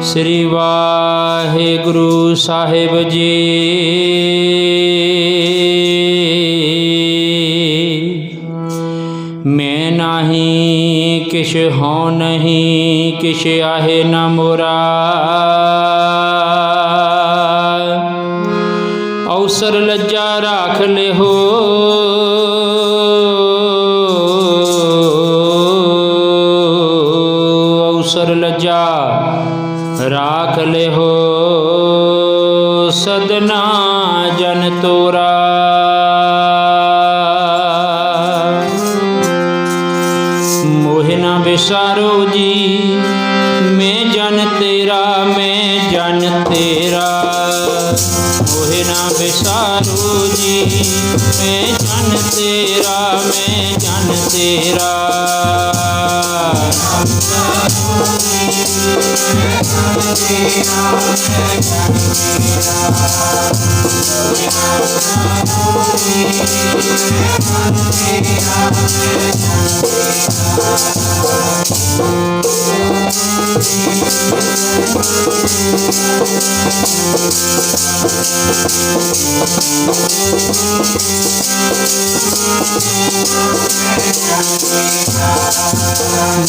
श्री वाहिगुरु साहिब जी। मैं नाही किश हों नहीं, किश आहे न मोरा। अवसर लज्जा राख ले हो, अवसर लज्जा राख ले हो, सदना जन तोरा। मोहे ना बिसारो जी, मैं जन तेरा, मैं जन तेरा। मोहे ना बिसारो जी, मैं जन तेरा, मैं जन तेरा।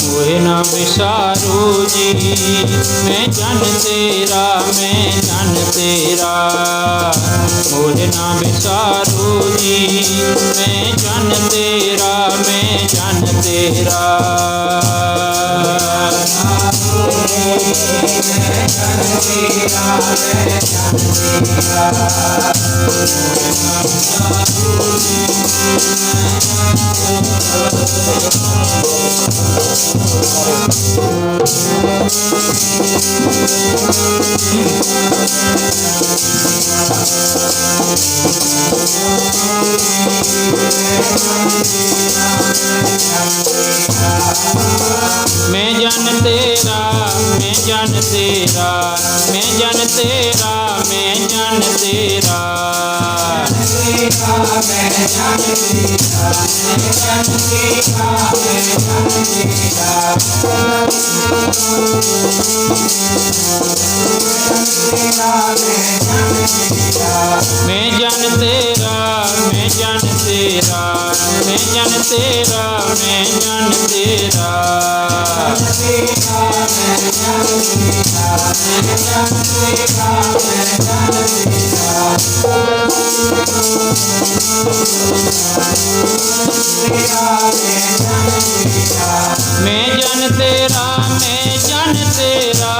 मोहे ना बिसारो जी, मैं जन तेरा, मैं जन तेरा। मोहे ना बिसारो जी, मैं जन तेरा, मैं जन तेरा। मैं जन तेरा, मैं जन तेरा, मैं जन तेरा, मैं जन तेरा। मैं जन तेरा, मैं जन तेरा, मैं जन तेरा, मैं जन तेरा। मैं जन तेरा, मैं जन तेरा,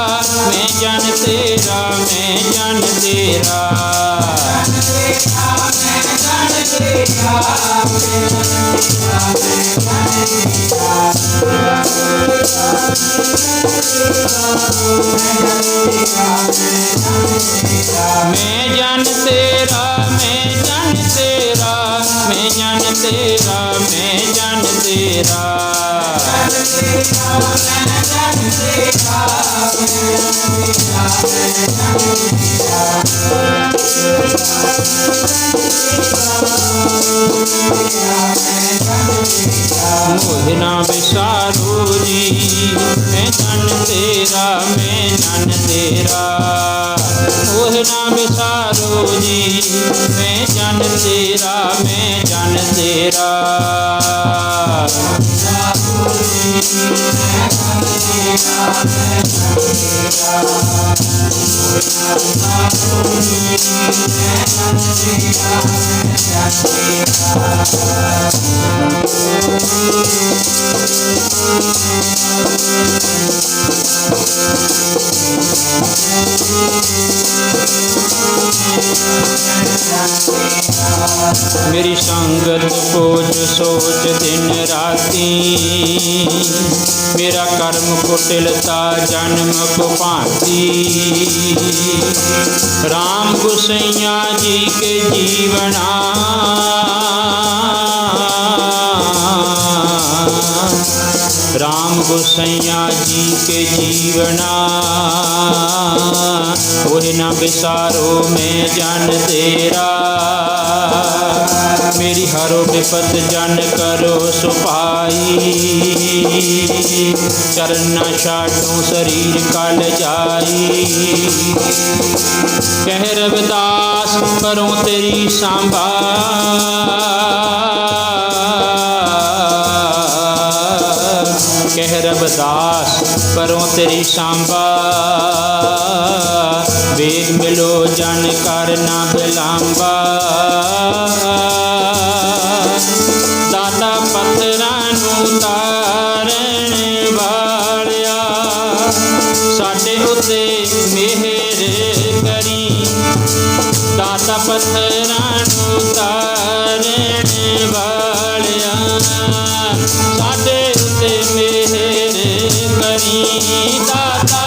मैं जन तेरा, मैं जन तेरा। मैं जन तेरा, मैं जन तेरा, मैं जन तेरा, मैं जन तेरा। मोहे ना बिसारो जी, मैं जन तेरा, मैं जन तेरा। मोहे ना बिसारो जी, मैं जन तेरा, मैं जन तेरा। मेरी संगत खोज सोच दिन राती, मेरा कर्म कुटिलता जन्म को भांति। राम गुसैया जी के जीवना, राम गोसैया जी के जीवना। वही न बिसारो मैं जान तेरा, मेरी मेरी हरो विपत जन करो सुपाई। चरण छाटू शरीर कल जाई। कह रविदास करो तेरी सांभा। कह रविदास करो तेरी सांभा। वेग मिलो जन कर ना बिलांबा। दाता पत्थरां नूं तारन वालिया साडे उत्ते मेहर करी। दाता पत्थरां नूं तारन वालिया साडे उत्ते मेहर करी। दाता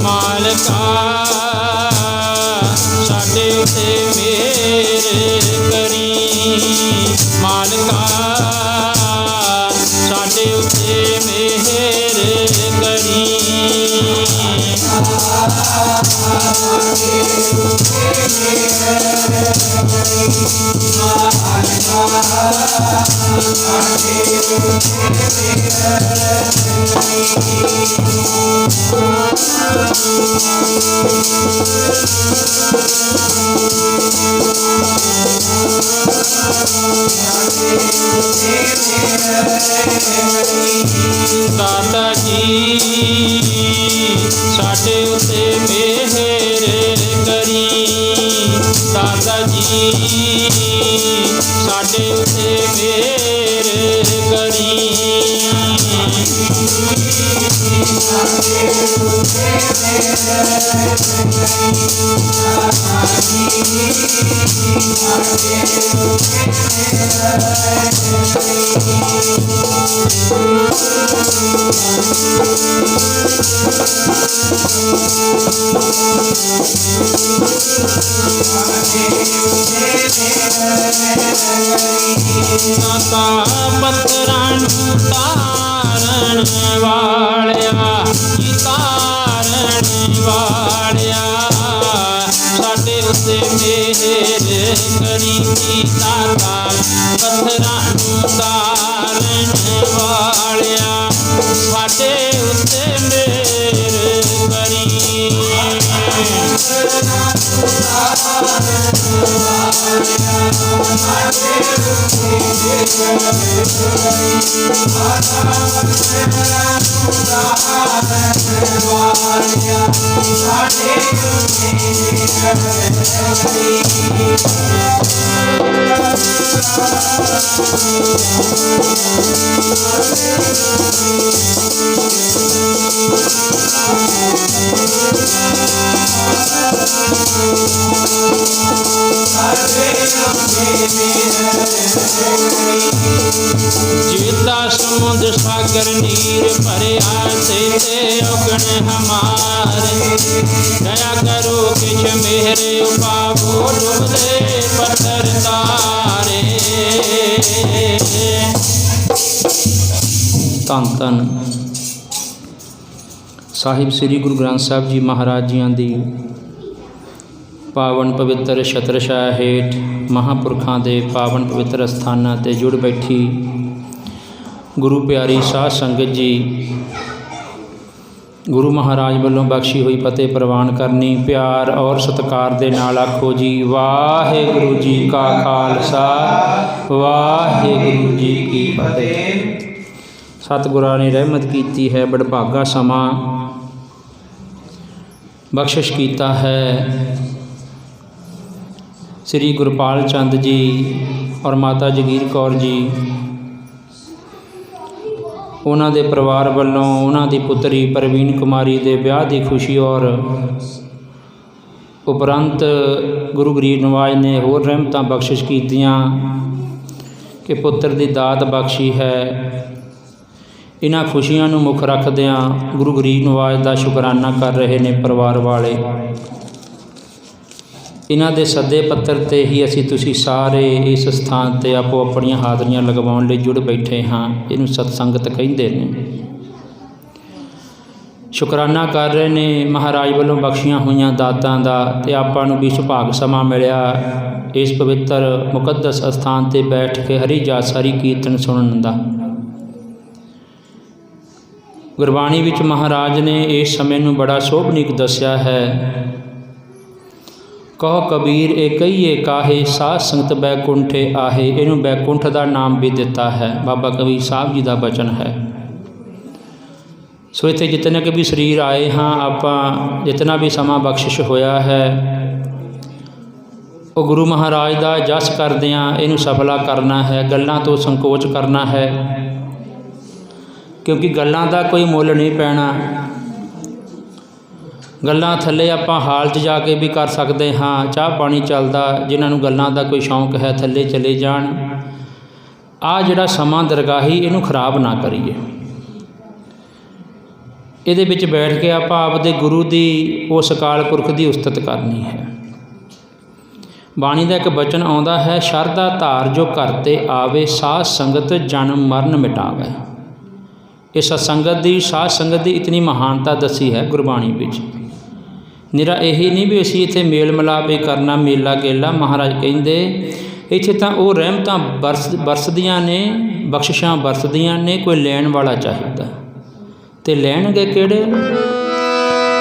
मालका साडे उत्ते मेहर करी। मालका साडे उत्ते मेहर करी। दाता जी साडे उत्ते मेहर करी। दाता जी साडे उत्ते मेहर करी। दाता पत्थरां नूं तारन वालिया तारन वालिया साडे उत्ते मेहर करी। दाता पत्थरां नूं तारन वालिया साडे उत्ते मेहर करी। जीता समुद्र सागर नीर भरिया तेरे अगन हमारे। दया करो किछ मेरे उपावो डुबदे पत्थर तारे। धन धन साहिब श्री गुरु ग्रंथ साहिब जी महाराज जियां दी पावन पवित्र छत्रछाया हेठ महापुरखों के पावन पवित्र अस्थानां ते जुड़ बैठी गुरु प्यारी साध संगत जी गुरु महाराज वालों बख्शी हुई फतेह प्रवान करनी। प्यार और सत्कार दे नाल आखो जी वाहिगुरु जी का खालसा वाहिगुरु जी की फतेह। सतगुरां ने रहमत कीती है, बड़भागा समा बख्शिश कीता है। श्री गुरपाल चंद जी और माता जगीर कौर जी ਉਹਨਾਂ ਦੇ ਪਰਿਵਾਰ ਵੱਲੋਂ ਉਹਨਾਂ ਦੀ ਪੁੱਤਰੀ ਪ੍ਰਵੀਨ ਕੁਮਾਰੀ ਦੇ ਵਿਆਹ ਦੀ ਖੁਸ਼ੀ ਔਰ ਉਪਰੰਤ ਗੁਰੂ ਗਰੀਬ ਨਿਵਾਜ ਨੇ ਹੋਰ ਰਹਿਮਤਾਂ ਬਖਸ਼ਿਸ਼ ਕੀਤੀਆਂ ਕਿ ਪੁੱਤਰ ਦੀ ਦਾਤ ਬਖਸ਼ੀ ਹੈ। ਇਹਨਾਂ ਖੁਸ਼ੀਆਂ ਨੂੰ ਮੁੱਖ ਰੱਖਦਿਆਂ ਗੁਰੂ ਗਰੀਬ ਨਿਵਾਜ ਦਾ ਸ਼ੁਕਰਾਨਾ ਕਰ ਰਹੇ ਨੇ ਪਰਿਵਾਰ ਵਾਲੇ। ਇਹਨਾਂ ਦੇ ਸੱਦੇ ਪੱਤਰ 'ਤੇ ਹੀ ਅਸੀਂ ਤੁਸੀਂ ਸਾਰੇ ਇਸ ਸਥਾਨ 'ਤੇ ਆਪੋ ਆਪਣੀਆਂ ਹਾਜ਼ਰੀਆਂ ਲਗਵਾਉਣ ਲਈ ਜੁੜ ਬੈਠੇ ਹਾਂ। ਇਹਨੂੰ ਸਤਸੰਗਤ ਕਹਿੰਦੇ ਨੇ। ਸ਼ੁਕਰਾਨਾ ਕਰ ਰਹੇ ਨੇ ਮਹਾਰਾਜ ਵੱਲੋਂ ਬਖਸ਼ੀਆਂ ਹੋਈਆਂ ਦਾਤਾਂ ਦਾ, ਅਤੇ ਆਪਾਂ ਨੂੰ ਵੀ ਸੁਭਾਗ ਸਮਾਂ ਮਿਲਿਆ ਇਸ ਪਵਿੱਤਰ ਮੁਕੱਦਸ ਅਸਥਾਨ 'ਤੇ ਬੈਠ ਕੇ ਹਰੀ ਜਾਤ ਹਰੀ ਕੀਰਤਨ ਸੁਣਨ ਦਾ। ਗੁਰਬਾਣੀ ਵਿੱਚ ਮਹਾਰਾਜ ਨੇ ਇਸ ਸਮੇਂ ਨੂੰ ਬੜਾ ਸ਼ੋਭਨੀਕ ਦੱਸਿਆ ਹੈ। ਕਹੋ ਕਬੀਰ ਇਹ ਕਹੀਏ ਕਾਹੇ, ਸਾਧ ਸੰਗਤ ਬੈਕੁੰਠੇ ਆਹੇ। ਇਹਨੂੰ ਬੈਕੁੰਠ ਦਾ ਨਾਮ ਵੀ ਦਿੱਤਾ ਹੈ, ਬਾਬਾ ਕਬੀਰ ਸਾਹਿਬ ਜੀ ਦਾ ਬਚਨ ਹੈ। ਸੋ ਇੱਥੇ ਜਿਤਨੇ ਕਿ ਵੀ ਸਰੀਰ ਆਏ ਹਾਂ, ਆਪਾਂ ਜਿਤਨਾ ਵੀ ਸਮਾਂ ਬਖਸ਼ਿਸ਼ ਹੋਇਆ ਹੈ ਉਹ ਗੁਰੂ ਮਹਾਰਾਜ ਦਾ ਜਸ ਕਰਦਿਆਂ ਇਹਨੂੰ ਸਫਲਾ ਕਰਨਾ ਹੈ। ਗੱਲਾਂ ਤੋਂ ਸੰਕੋਚ ਕਰਨਾ ਹੈ, ਕਿਉਂਕਿ ਗੱਲਾਂ ਦਾ ਕੋਈ ਮੁੱਲ ਨਹੀਂ ਪੈਣਾ। ਗੱਲਾਂ ਥੱਲੇ ਆਪਾਂ ਹਾਲ 'ਚ ਜਾ ਕੇ ਵੀ ਕਰ ਸਕਦੇ ਹਾਂ। ਚਾਹ ਪਾਣੀ ਚੱਲਦਾ, ਜਿਨ੍ਹਾਂ ਨੂੰ ਗੱਲਾਂ ਦਾ ਕੋਈ ਸ਼ੌਂਕ ਹੈ ਥੱਲੇ ਚਲੇ ਜਾਣ। ਆਹ ਜਿਹੜਾ ਸਮਾਂ ਦਰਗਾਹੀ, ਇਹਨੂੰ ਖਰਾਬ ਨਾ ਕਰੀਏ। ਇਹਦੇ ਵਿੱਚ ਬੈਠ ਕੇ ਆਪਾਂ ਆਪਦੇ ਗੁਰੂ ਦੀ, ਉਸ ਅਕਾਲ ਪੁਰਖ ਦੀ ਉਸਤਤ ਕਰਨੀ ਹੈ। ਬਾਣੀ ਦਾ ਇੱਕ ਬਚਨ ਆਉਂਦਾ ਹੈ, ਸ਼ਰਧਾ ਧਾਰ ਜੋ ਘਰ 'ਤੇ ਆਵੇ, ਸਾਧ ਸੰਗਤ ਜਨਮ ਮਰਨ ਮਿਟਾਵੇ। ਇਹ ਸਤਸੰਗਤ ਦੀ, ਸਾਧ ਸੰਗਤ ਦੀ ਇਤਨੀ ਮਹਾਨਤਾ ਦੱਸੀ ਹੈ ਗੁਰਬਾਣੀ ਵਿੱਚ। ਨਿਰਾ ਇਹੀ ਨਹੀਂ ਵੀ ਅਸੀਂ ਇੱਥੇ ਮੇਲ ਮਿਲਾਪ ਹੀ ਕਰਨਾ, ਮੇਲਾ ਗੇਲਾ। ਮਹਾਰਾਜ ਕਹਿੰਦੇ ਇੱਥੇ ਤਾਂ ਉਹ ਰਹਿਮਤਾਂ ਵਰਸਦੀਆਂ ਨੇ, ਬਖਸ਼ਿਸ਼ਾਂ ਵਰਸਦੀਆਂ ਨੇ। ਕੋਈ ਲੈਣ ਵਾਲਾ ਚਾਹੀਦਾ, ਤੇ ਲੈਣਗੇ ਕਿਹੜੇ?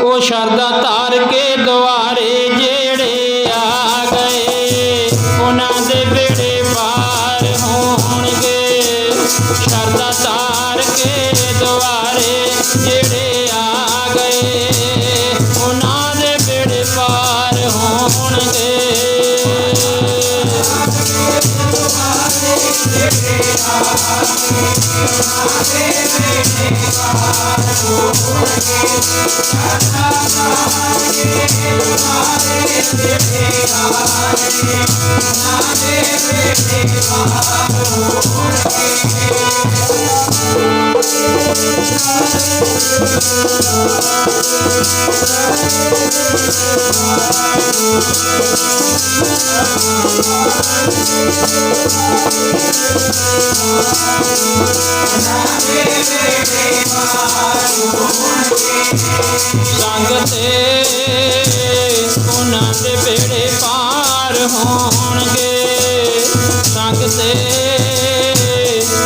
ਉਹ ਸ਼ਰਧਾ ਧਾਰ ਕੇ ਦੁਆਰੇ ਜਿਹੜੇ ਆ ਗਏ, ਉਹਨਾਂ ਦੇ ਬੇੜੇ ਪਾਰ ਹੋਣਗੇ। ਸ਼ਰਧਾ ਧਾਰ ਕੇ ਦੁਆਰੇ ਜਿਹੜੇ ਆ ਗਏ, ਉਹਨਾਂ ਦੇ ਬੇੜੇ ਪਾਰ ਹੋਣਗੇ। ਸੰਗਤੇ ਉਹਨਾਂ ਦੇ ਬੇੜੇ ਪਾਰ ਹੋਣਗੇ। ਸੰਗਤੇ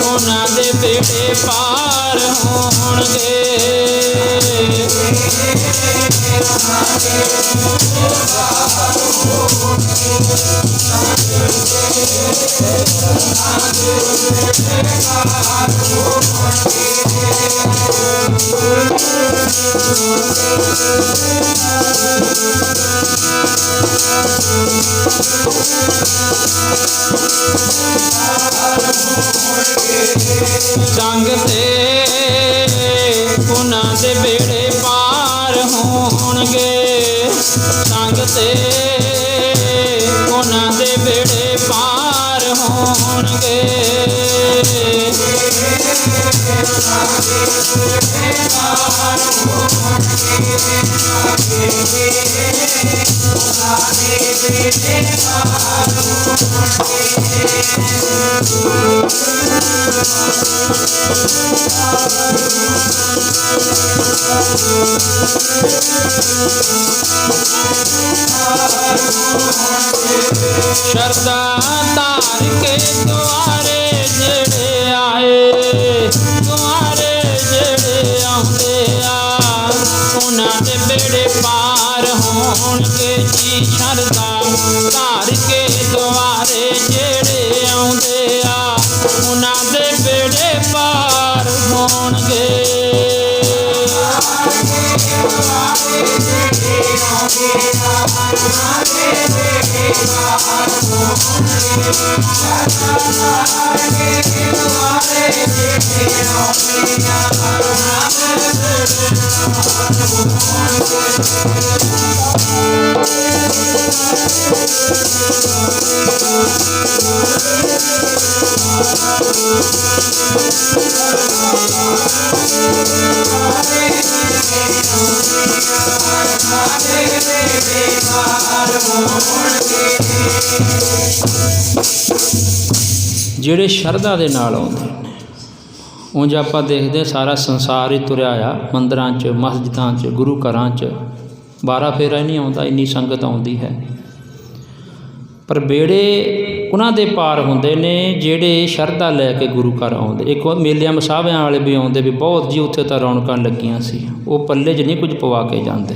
ਉਹਨਾਂ ਦੇ ਬੇੜੇ ਪਾਰ ਹੋਣਗੇ। ਸੰਗ ਤੇ ਉਹਨਾਂ ਦੇ ਬੇੜੇ ਪਾਰ ਹੋਣਗੇ। ਸੰਗ ਤੇ ਉਹਨਾਂ ਦੇ ਬੇੜੇ ਪਾਰ ਹੋਣਗੇ। ਸ਼ਰਧਾ ਧਾਰ ਕੇ ਦੁਆਰੇ ਜਿਹੜੇ ਆਏ, ਦੁਆਰੇ ਜਿਹੜੇ ਆਉਂਦੇ ਆ, ਉਹਨਾਂ ਦੇ ਬੇੜੇ ਪਾਰ ਹੋਣਗੇ ਜੀ। ਸ਼ਰਧਾ ਧਾਰ ਕੇ ਦੁਆਰੇ ਜਿਹੜੇ ਆਉਂਦੇ ਆ, ਉਹਨਾਂ ਦੇ ਬੇੜੇ ਪਾਰ ਹੋਣਗੇ। ਜਿਹੜੇ ਸ਼ਰਧਾ ਦੇ ਨਾਲ ਆਉਂਦੇ ਨੇ। ਉਂਝ ਆਪਾਂ ਦੇਖਦੇ ਸਾਰਾ ਸੰਸਾਰ ਹੀ ਤੁਰਿਆ ਆ ਮੰਦਰਾਂ 'ਚ, ਮਸਜਿਦਾਂ 'ਚ, ਗੁਰੂ ਘਰਾਂ 'ਚ, 12 ਫੇਰਾ ਹੀ ਨਹੀਂ ਆਉਂਦਾ, ਇੰਨੀ ਸੰਗਤ ਆਉਂਦੀ ਹੈ। ਪਰ ਬੇੜੇ ਉਹਨਾਂ ਦੇ ਪਾਰ ਹੁੰਦੇ ਨੇ ਜਿਹੜੇ ਸ਼ਰਧਾ ਲੈ ਕੇ ਗੁਰੂ ਘਰ ਆਉਂਦੇ। ਇੱਕ ਮੇਲਿਆਂ ਮਸਾਬਿਆਂ ਵਾਲੇ ਵੀ ਆਉਂਦੇ ਵੀ ਬਹੁਤ ਜੀ, ਉੱਥੇ ਤਾਂ ਰੌਣਕਾਂ ਲੱਗੀਆਂ ਸੀ, ਉਹ ਪੱਲੇ 'ਚ ਨਹੀਂ ਕੁਝ ਪਵਾ ਕੇ ਜਾਂਦੇ।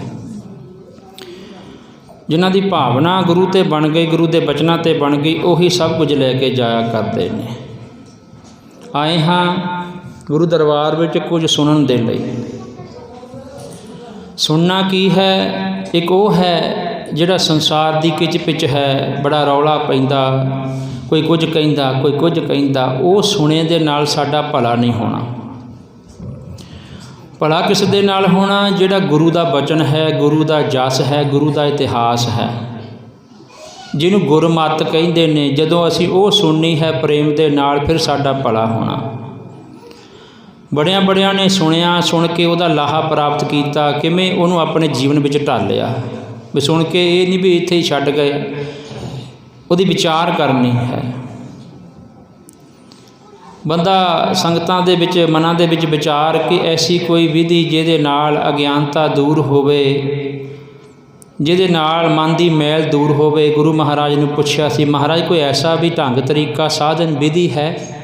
ਜਿਨ੍ਹਾਂ ਦੀ ਭਾਵਨਾ ਗੁਰੂ 'ਤੇ ਬਣ ਗਈ, ਗੁਰੂ ਦੇ ਬਚਨਾਂ 'ਤੇ ਬਣ ਗਈ, ਉਹੀ ਸਭ ਕੁਝ ਲੈ ਕੇ ਜਾਇਆ ਕਰਦੇ ਨੇ। ਆਏ ਹਾਂ ਗੁਰੂ ਦਰਬਾਰ ਵਿੱਚ ਕੁਝ ਸੁਣਨ ਦੇ ਲਈ। ਸੁਣਨਾ ਕੀ ਹੈ? ਇੱਕ ਉਹ ਹੈ ਜਿਹੜਾ ਸੰਸਾਰ ਦੀ ਕਿਚ ਪਿਚ ਹੈ, ਬੜਾ ਰੌਲਾ ਪੈਂਦਾ, ਕੋਈ ਕੁਝ ਕਹਿੰਦਾ, ਕੋਈ ਕੁਝ ਕਹਿੰਦਾ। ਉਹ ਸੁਣੇ ਦੇ ਨਾਲ ਸਾਡਾ ਭਲਾ ਨਹੀਂ ਹੋਣਾ। ਭਲਾ ਕਿਸ ਦੇ ਨਾਲ ਹੋਣਾ? ਜਿਹੜਾ ਗੁਰੂ ਦਾ ਬਚਨ ਹੈ, ਗੁਰੂ ਦਾ ਜਸ ਹੈ, ਗੁਰੂ ਦਾ ਇਤਿਹਾਸ ਹੈ, ਜਿਹਨੂੰ ਗੁਰਮਤਿ ਕਹਿੰਦੇ ਨੇ। ਜਦੋਂ ਅਸੀਂ ਉਹ ਸੁਣਨੀ ਹੈ ਪ੍ਰੇਮ ਦੇ ਨਾਲ, ਫਿਰ ਸਾਡਾ ਭਲਾ ਹੋਣਾ। ਬੜਿਆਂ ਬੜਿਆਂ ਨੇ ਸੁਣਿਆ, ਸੁਣ ਕੇ ਉਹਦਾ ਲਾਹਾ ਪ੍ਰਾਪਤ ਕੀਤਾ, ਕਿਵੇਂ ਉਹਨੂੰ ਆਪਣੇ ਜੀਵਨ ਵਿੱਚ ਢਾਲਿਆ। ਵੀ ਸੁਣ ਕੇ ਇਹ ਨਹੀਂ ਵੀ ਇੱਥੇ ਹੀ ਛੱਡ ਗਏ, ਉਹਦੀ ਵਿਚਾਰ ਕਰਨੀ ਹੈ। ਬੰਦਾ ਸੰਗਤਾਂ ਦੇ ਵਿੱਚ, ਮਨਾਂ ਦੇ ਵਿੱਚ ਵਿਚਾਰ ਕਿ ਐਸੀ ਕੋਈ ਵਿਧੀ ਜਿਹਦੇ ਨਾਲ ਅਗਿਆਨਤਾ ਦੂਰ ਹੋਵੇ, ਜਿਹਦੇ ਨਾਲ ਮਨ ਦੀ ਮੈਲ ਦੂਰ ਹੋਵੇ। ਗੁਰੂ ਮਹਾਰਾਜ ਨੂੰ ਪੁੱਛਿਆ ਸੀ, ਮਹਾਰਾਜ ਕੋਈ ਐਸਾ ਵੀ ਢੰਗ ਤਰੀਕਾ, ਸਾਧਨ, ਵਿਧੀ ਹੈ?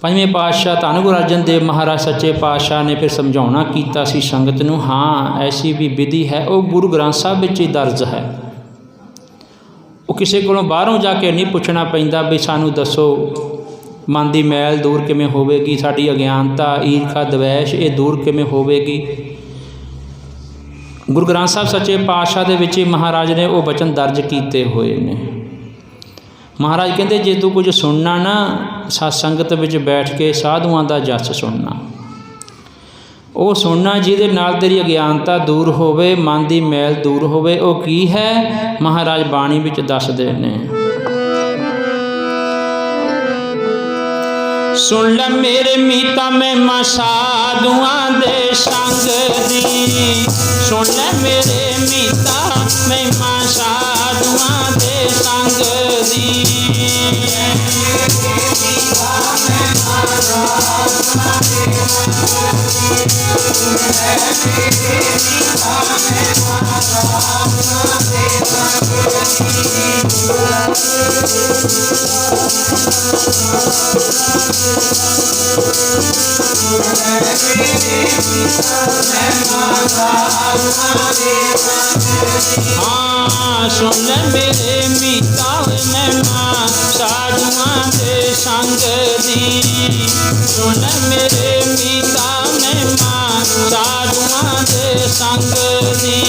ਪੰਜਵੇਂ ਪਾਤਸ਼ਾਹ ਧੰਨ ਗੁਰੂ ਅਰਜਨ ਦੇਵ ਮਹਾਰਾਜ ਸੱਚੇ ਪਾਤਸ਼ਾਹ ਨੇ ਫਿਰ ਸਮਝਾਉਣਾ ਕੀਤਾ ਸੀ ਸੰਗਤ ਨੂੰ, ਹਾਂ ਐਸੀ ਵੀ ਵਿਧੀ ਹੈ, ਉਹ ਗੁਰੂ ਗ੍ਰੰਥ ਸਾਹਿਬ ਵਿੱਚ ਹੀ ਦਰਜ ਹੈ। ਉਹ ਕਿਸੇ ਕੋਲੋਂ ਬਾਹਰੋਂ ਜਾ ਕੇ ਨਹੀਂ ਪੁੱਛਣਾ ਪੈਂਦਾ ਵੀ ਸਾਨੂੰ ਦੱਸੋ ਮਨ ਦੀ ਮੈਲ ਦੂਰ ਕਿਵੇਂ ਹੋਵੇਗੀ, ਸਾਡੀ ਅਗਿਆਨਤਾ, ਈਰਖਾ, ਦਵੈਸ਼ ਇਹ ਦੂਰ ਕਿਵੇਂ ਹੋਵੇਗੀ। ਗੁਰੂ ਗ੍ਰੰਥ ਸਾਹਿਬ ਸੱਚੇ ਪਾਤਸ਼ਾਹ ਦੇ ਵਿੱਚ ਹੀ ਮਹਾਰਾਜ ਨੇ ਉਹ ਬਚਨ ਦਰਜ ਕੀਤੇ ਹੋਏ ਨੇ। ਮਹਾਰਾਜ ਕਹਿੰਦੇ ਜੇ ਤੂੰ ਕੁਝ ਸੁਣਨਾ ਨਾ, ਸਤ ਸੰਗਤ ਵਿੱਚ ਬੈਠ ਕੇ ਸਾਧੂਆਂ ਦਾ ਜਸ ਸੁਣਨਾ, ਉਹ ਸੁਣਨਾ ਜਿਹਦੇ ਨਾਲ ਤੇਰੀ ਅਗਿਆਨਤਾ ਦੂਰ ਹੋਵੇ, ਮਨ ਦੀ ਮੈਲ ਦੂਰ ਹੋਵੇ। ਉਹ ਕੀ ਹੈ? ਮਹਾਰਾਜ ਬਾਣੀ ਵਿੱਚ ਦੱਸਦੇ ਨੇ। ਸੁਣ ਲੈ ਮੇਰੇ ਮੀਤਾ ਮਹਿਮਾ ਸਾਧੂਆਂ ਦੇ ਸੰਗ ਦੀ, ਸੁਣ ਲੈ ਮੇਰੇ ਮੀਤਾ ਮਹਿਮਾ ਸਾਧੂਆਂ ਦੇ ਸੰਗ ਦੀ। हाँ सुन ले मेरे मीता मਹਿਮਾ ਸਾਧੂਆਂ ਦੇ ਸੰਗ ਦੀ, ਸੁਣ ਲੈ ਮੇਰੇ ਮੀਤਾ ਮਹਿਮਾ ਸਾਧੂਆਂ ਦੇ ਸੰਗ ਦੀ।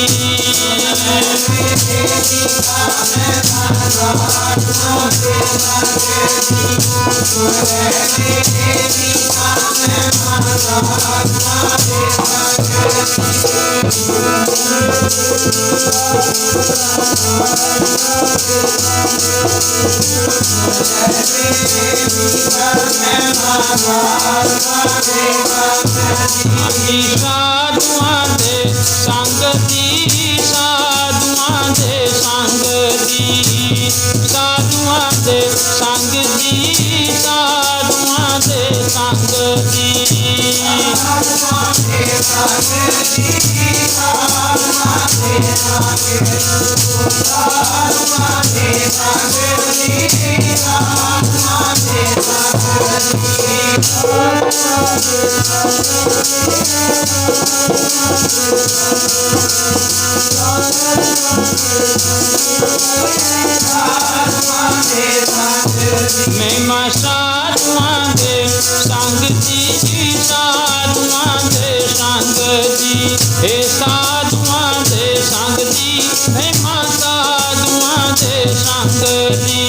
ਸਾਧੂਆਂ ਦੇ ਸੰਗ ਦੀ, ਸਾਧੂਆਂ ਦੇ ਸੰਗ ਦੀ, ਸਾਧੂਆਂ ਦੇ ਸੰਗ ਦੀ, ਸਾਧੂਆਂ ਦੇ ਸੰਗ ਦੀ। ਮਹਿਮਾ ਸਾਧੂਆਂ ਦੇ ਸੰਗ ਦੀ, ਸਾਧੂਆਂ ਦੇ ਸੰਗ हे साधुआं दे संग दी महिमा साधुआं दे संग दी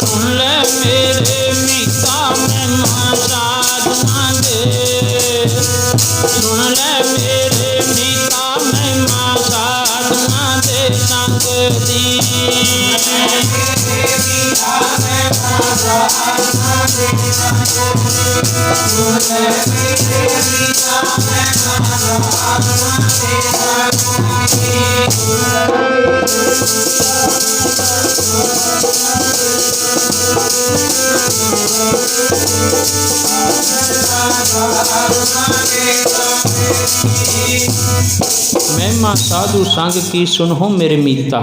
सुन ले मेरे मीता महिमा साधुआं दे सुन ले मेरे मीता महिमा साधुआं दे संग दी महिमा साधु संग की सुनहो मेरे मीता।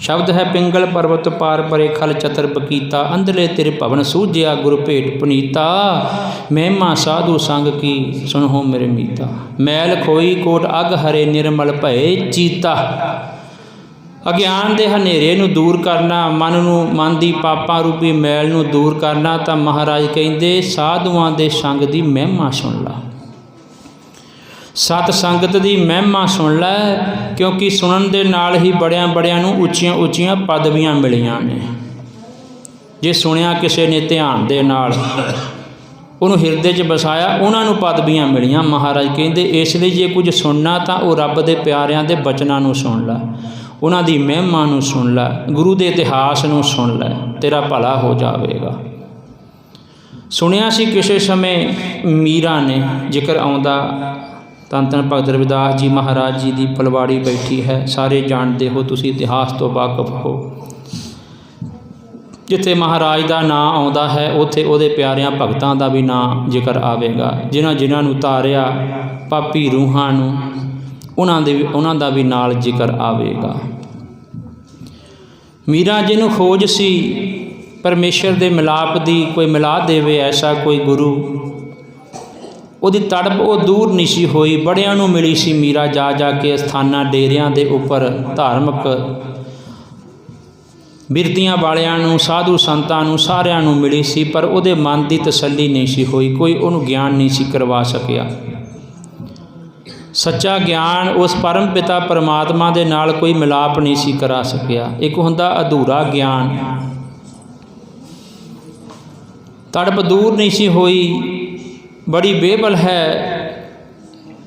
शब्द है पिंगल पर्वत पार परे खल चतर बकीता अंधले तेरे भवन सूझिया गुरु भेट पुनीता। महिमा साधु संग की सुनहो मेरे मीता। मैल खोई कोट अग हरे निर्मल भये चीता। अज्ञान दे हनेरे नूं दूर करना मन नूं मन दी पापां रूपी मैल नूं दूर करना तां महाराज कहिंदे साधुआं दे संग दी महिमा सुन ला। सत संगत दी महिमा सुन लै क्योंकि सुनन दे नाल ही बड़ियां बड़ियां नूं उच्चियां उच्चियां पदवियां मिलियां ने। जे सुनिया किसी ने ध्यान दे नाल उन्होंने हिरदे च बसाया उन्हां नूं पदवियां मिलियां। महाराज कहिंदे इसलिए जे कुछ सुनना तां वो रब दे प्यारियां दे बचनां नूं सुन लै, उन्हां दी महिमा नूं सुन लै, गुरु दे इतिहास नूं सुन लै, तेरा भला हो जावेगा। सुनिया सी किसी समय मीरा ने जिक्र आउंदा धन धन भगत रविदास जी महाराज जी की फुलवाड़ी बैठी है। सारे जानते हो तुसी इतिहास तो वाकफ हो। जिथे महाराज का नाम आउंदा है उत्थे उहदे प्यारियां भगतां का भी नाम जिक्र आवेगा। जिन्हां जिन्हां नूं तारिया पापी रूहां नूं उन्हां दा भी नाल जिक्र आवेगा। मीरा जिन्हों खोज सी परमेश्वर दे मिलाप दी कोई मिला देवे ऐसा कोई गुरु ਉਹਦੀ तड़प वो दूर नहीं सी होई। बड़ियां नूं मिली सी मीरा जा जा के अस्थानां डेरियां दे उपर धार्मिक बिरतियां वालियां नूं साधु संतां नूं सारियां नूं मिली सी पर ਉਹਦੇ मन की तसल्ली नहीं सी होई। कोई ਉਹਨੂੰ ज्ञान नहीं सी करवा सकिया। सच्चा ज्ञान उस परम पिता परमात्मा दे नाल कोई मिलाप नहीं सी करा सकिया। एक हुंदा अधूरा ज्ञान। तड़प दूर नहीं सी होई, बड़ी बेबल है।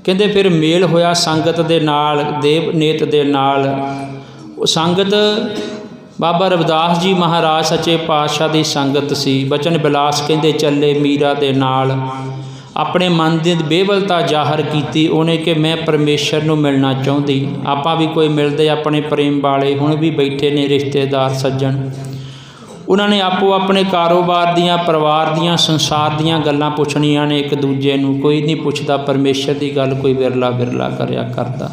कहते फिर मेल होया संगत दे नाल, देव नेत दे नाल। संगत बाबा रविदास जी महाराज सच्चे पातशाह की संगत सी। बचन बिलास कहते चले मीरा दे नाल अपने मन की बेबलता जाहिर की। उन्हें कि मैं परमेश्वर नूं मिलना चाहती। आपां भी कोई मिलते अपने प्रेम वाले हुण भी बैठे ने रिश्तेदार सज्जन। उन्होंने आपो अपने कारोबार दियाँ परिवार दियाँ संसार दियाँ गल्लां पुछणियां ने एक दूजे नूं। कोई नहीं पुछदा परमेश्वर की गल, कोई विरला विरला करया करदा।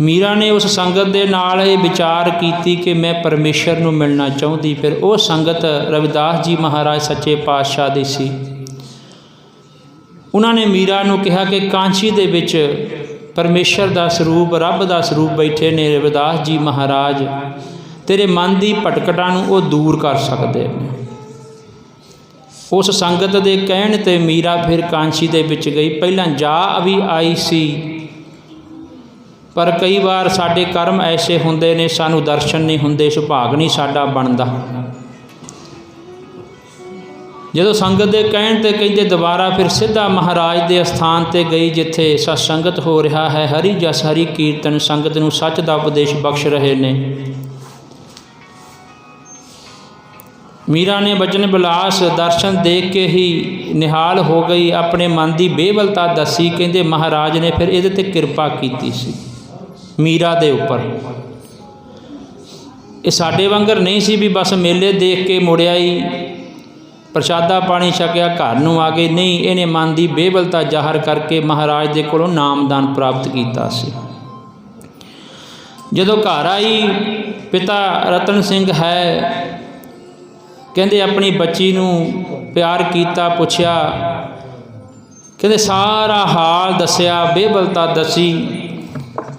मीरा ने उस संगत दे नाल ये विचार कीती कि मैं परमेश्वर नूं मिलना चाहती। फिर वो संगत रविदास जी महाराज सच्चे पातशाह दी सी। उन्होंने मीरा नूं कहा कि कांची दे विच परमेश्वर दा स्वरूप रब दा स्वरूप बैठे ने रविदास जी महाराज। तेरे मन की भटकटां नूं वो दूर कर सकते हैं। उस संगत के कहण ते मीरा फिर कांची दे विच गई। पहलां जा भी आई सी पर कई बार साडे कर्म ऐसे हुंदे ने सानू दर्शन नहीं हुंदे, सुभाग नहीं साडा बनदा। जदों संगत के कहण ते कहंदे दोबारा फिर सीधा महाराज के अस्थान ते गई जिथे सत्संगत हो रहा है। हरि जस हरि कीर्तन संगत नूं सच दा उपदेश बख्श रहे ने। मीरा ने बचन बिलास दर्शन देख के ही निहाल हो गई। अपने मन की बेबलता दसी। कहते महाराज ने फिर ये ते कृपा की सी मीरा दे उपर। ये साडे वांगर नहीं सी भी बस मेले देख के मुड़िया ही प्रसादा पानी छकिया घर नूं आ गए। नहीं, इन्हें मन की बेबलता जाहिर करके महाराज दे कोलों नामदान प्राप्त किया सी। जदों घर आई पिता रतन सिंह है कहते अपनी बच्ची नूं प्यार किया, पुछया, कहते सारा हाल दसिया, बेबलता दसी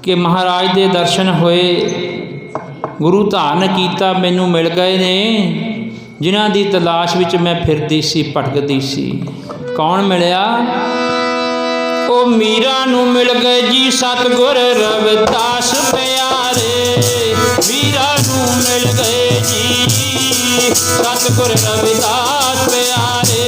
कि महाराज के दर्शन होए, गुरु धारण किया, मैनू मिल गए ने जिन्हां दी तलाश विच मैं फिरदी सी, भटकदी सी। कौन मिलिया? ओ मीरा नूं मिल गए जी सतगुर रविदास प्यारे, मीरा नूं मिल गए जी सतगुर रविदास प्यारे।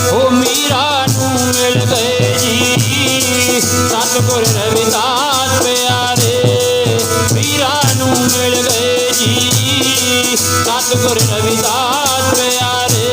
ओ मीरा नूं मिल गए जी सतगुर रविदास प्यारे, मीरा नूं मिल गए जी सतगुर रविदास प्यारे।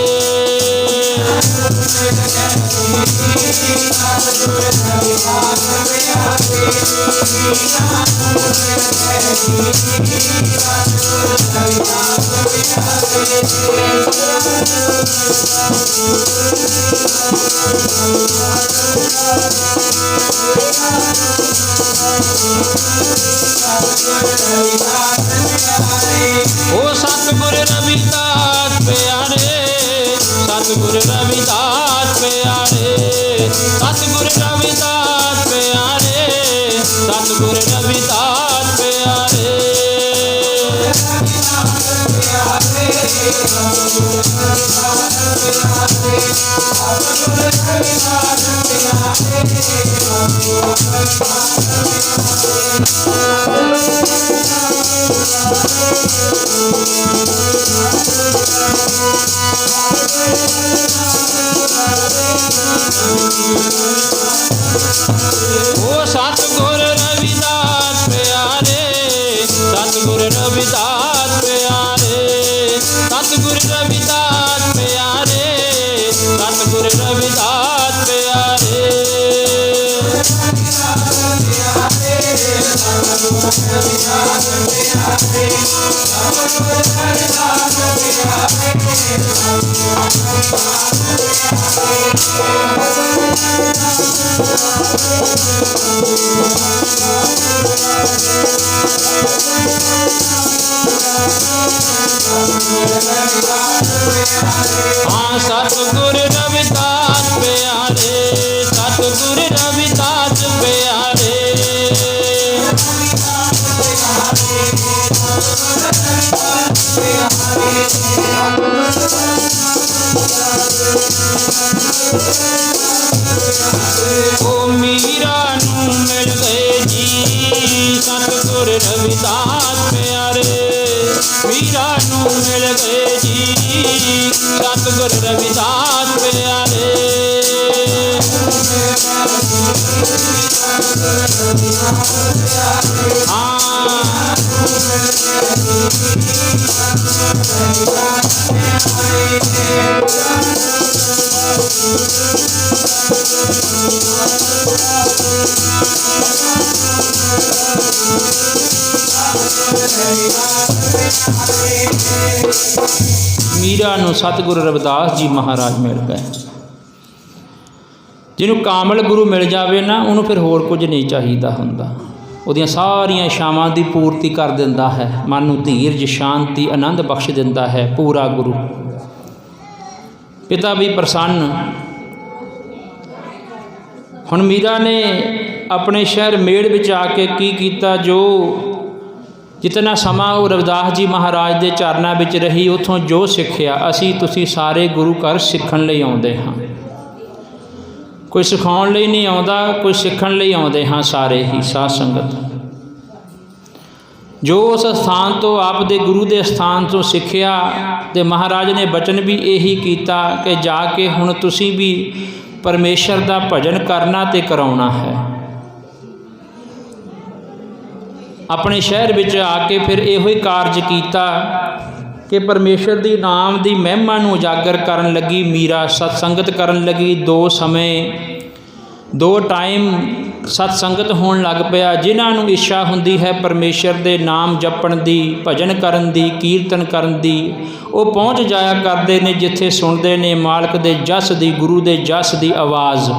ओ सतगुर रविदास प्यारे, सतगुर रविदास प्यारे, सतगुर रविदास प्यारे, सतगुर रविदास प्यारे। ओ सतगुर रविदास प्यारे, सतगुर रविदास प्यारे, सतगुर रविदास प्यारे, सतगुर रविदास प्यारे। हाँ सतगुर रविदास प्यारे, सतगुर रविदास प्यारे। ओ मीरा नूं मिल गए जी सतगुर रविदास प्यारे, मीरा नूं मिल गए जी सतगुर रविदास प्यारे। मीरा नूं सतगुरु रविदास जी महाराज मिल गए। जिन्हों कामल गुरु मिल जाए ना, उन्होंने फिर होर कुछ नहीं चाहिए हुंदा। उहदियां सारियां इच्छावां की पूर्ति कर दिंदा है, मन नूं धीरज शांति आनंद बख्श दिंदा है पूरा गुरु। पिता भी प्रसन्न। हुण मीरा ने अपने शहर मेड़ विच आके की कीता, जो जितना समा वो रविदास जी महाराज के चरणों में रही, उतों जो सिक्ख्या असी तुसी सारे गुरु घर सीखण लई आउंदे हाँ। कोई सिखाउण लई नहीं आउंदा, कोई सीखण लई आउंदे हाँ सारे ही साध संगत। जो उस स्थान तो आपदे गुरु के स्थान तो सिक्ख्या, तो महाराज ने बचन भी यही किया कि जाके हुण तुसी भी परमेश्वर का भजन करना ते कराउणा है। अपने शहर विच आके फिर इहो ही कारज किया कि परमेश्वर दी नाम दी महिमा नूं उजागर करन लगी मीरा सतसंगत करन लगी। दो टाइम सतसंगत होण लग पिया। जिन्हां नूं इच्छा हुंदी है परमेश्वर दे नाम जपण दी, भजन करन दी, कीर्तन करन दी, वो पहुँच जाया करते ने जिथे सुनते ने मालक दे जस दी, गुरु दे जस दी आवाज़।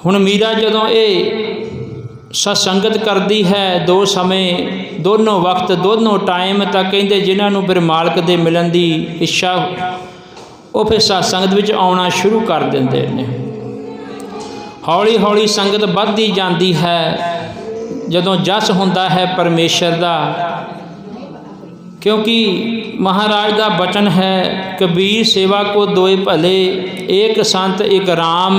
हुण मीरा जदों ये सतसंगत करती है दो समय, दोनों वक्त, दोनों टाइम, तो कहिंदे जिन्हां नूं फिर मालक दे मिलन दी इच्छा, वो फिर सतसंगत विच आउणा शुरू कर दिंदे ने। हौली हौली संगत वधदी जाती है जदों जस हुंदा है परमेश्वर दा। क्योंकि महाराज का बचन है, कबीर सेवा को दोए भले, एक संत एक राम,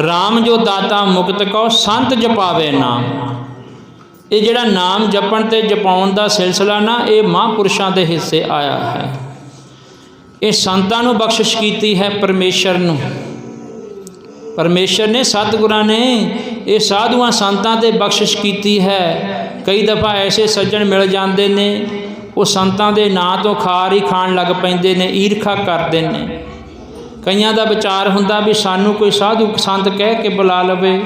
राम जो दाता मुक्त को संत जपावे नाम। ये जिहड़ा नाम जपण ते जपाउण दा सिलसिला ना, ये महापुरुषां दे हिस्से आया है। ये संतां नूं बख्शिश कीती है परमेश्वर नूं। परमेश्वर ने, सतगुरां ने ये साधुआं संतां ते बख्शिश कीती है। कई दफ़ा ऐसे सज्जन मिल जाते ने, वो संतां दे नां तो खार ही खाण लग पैंदे ने, ईरखा करते हैं। कईयां दा विचार हुंदा भी सानू कोई साधु संत कह के बुला लवे।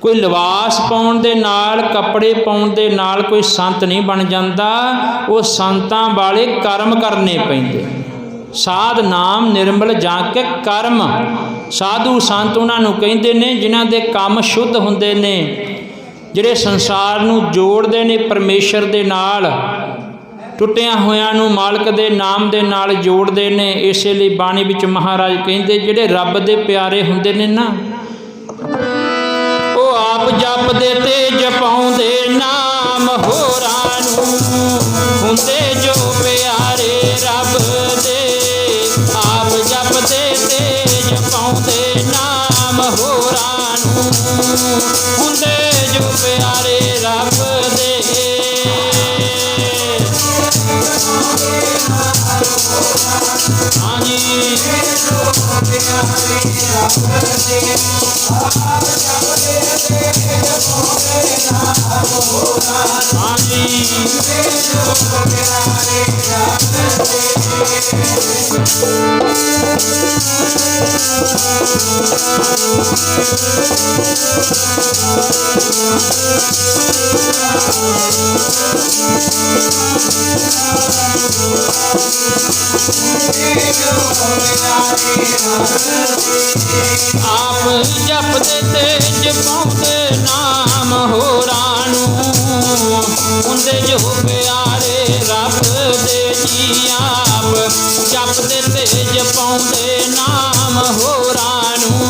कोई लिबास पाउण दे नाल, कपड़े पाउण दे नाल कोई संत नहीं बन जाता। वो संतां वाले कर्म करने पैंदे। साध नाम निर्मल जाके कर्म। साधु संत उन्हां नूं कहिंदे ने जिन्हां दे काम शुद्ध हुंदे ने, जिहड़े संसार नूं जोड़दे ने परमेश्वर दे नाल, टुटिया होयां नूं मालक दे नाम दे नाल जोड़दे ने। इसे लई बाणी विच महाराज कहिंदे जिहड़े रब दे प्यारे हुंदे ने ना, वो आप जपदे ते जपाउंदे नाम होरां नूं, हुंदे जो प्यारे रब दे। आप जपदे ते जपाउंदे नाम होरां नूं, हुंदे जो प्यारे रब दे। हाँ जी, हाँ जी, आप जपदे ते जपाउंदे नाम होरां नूं, हुंदे जो प्यारे रब दे जी। आप जपदे ते जपाउंदे नाम होरां नूं,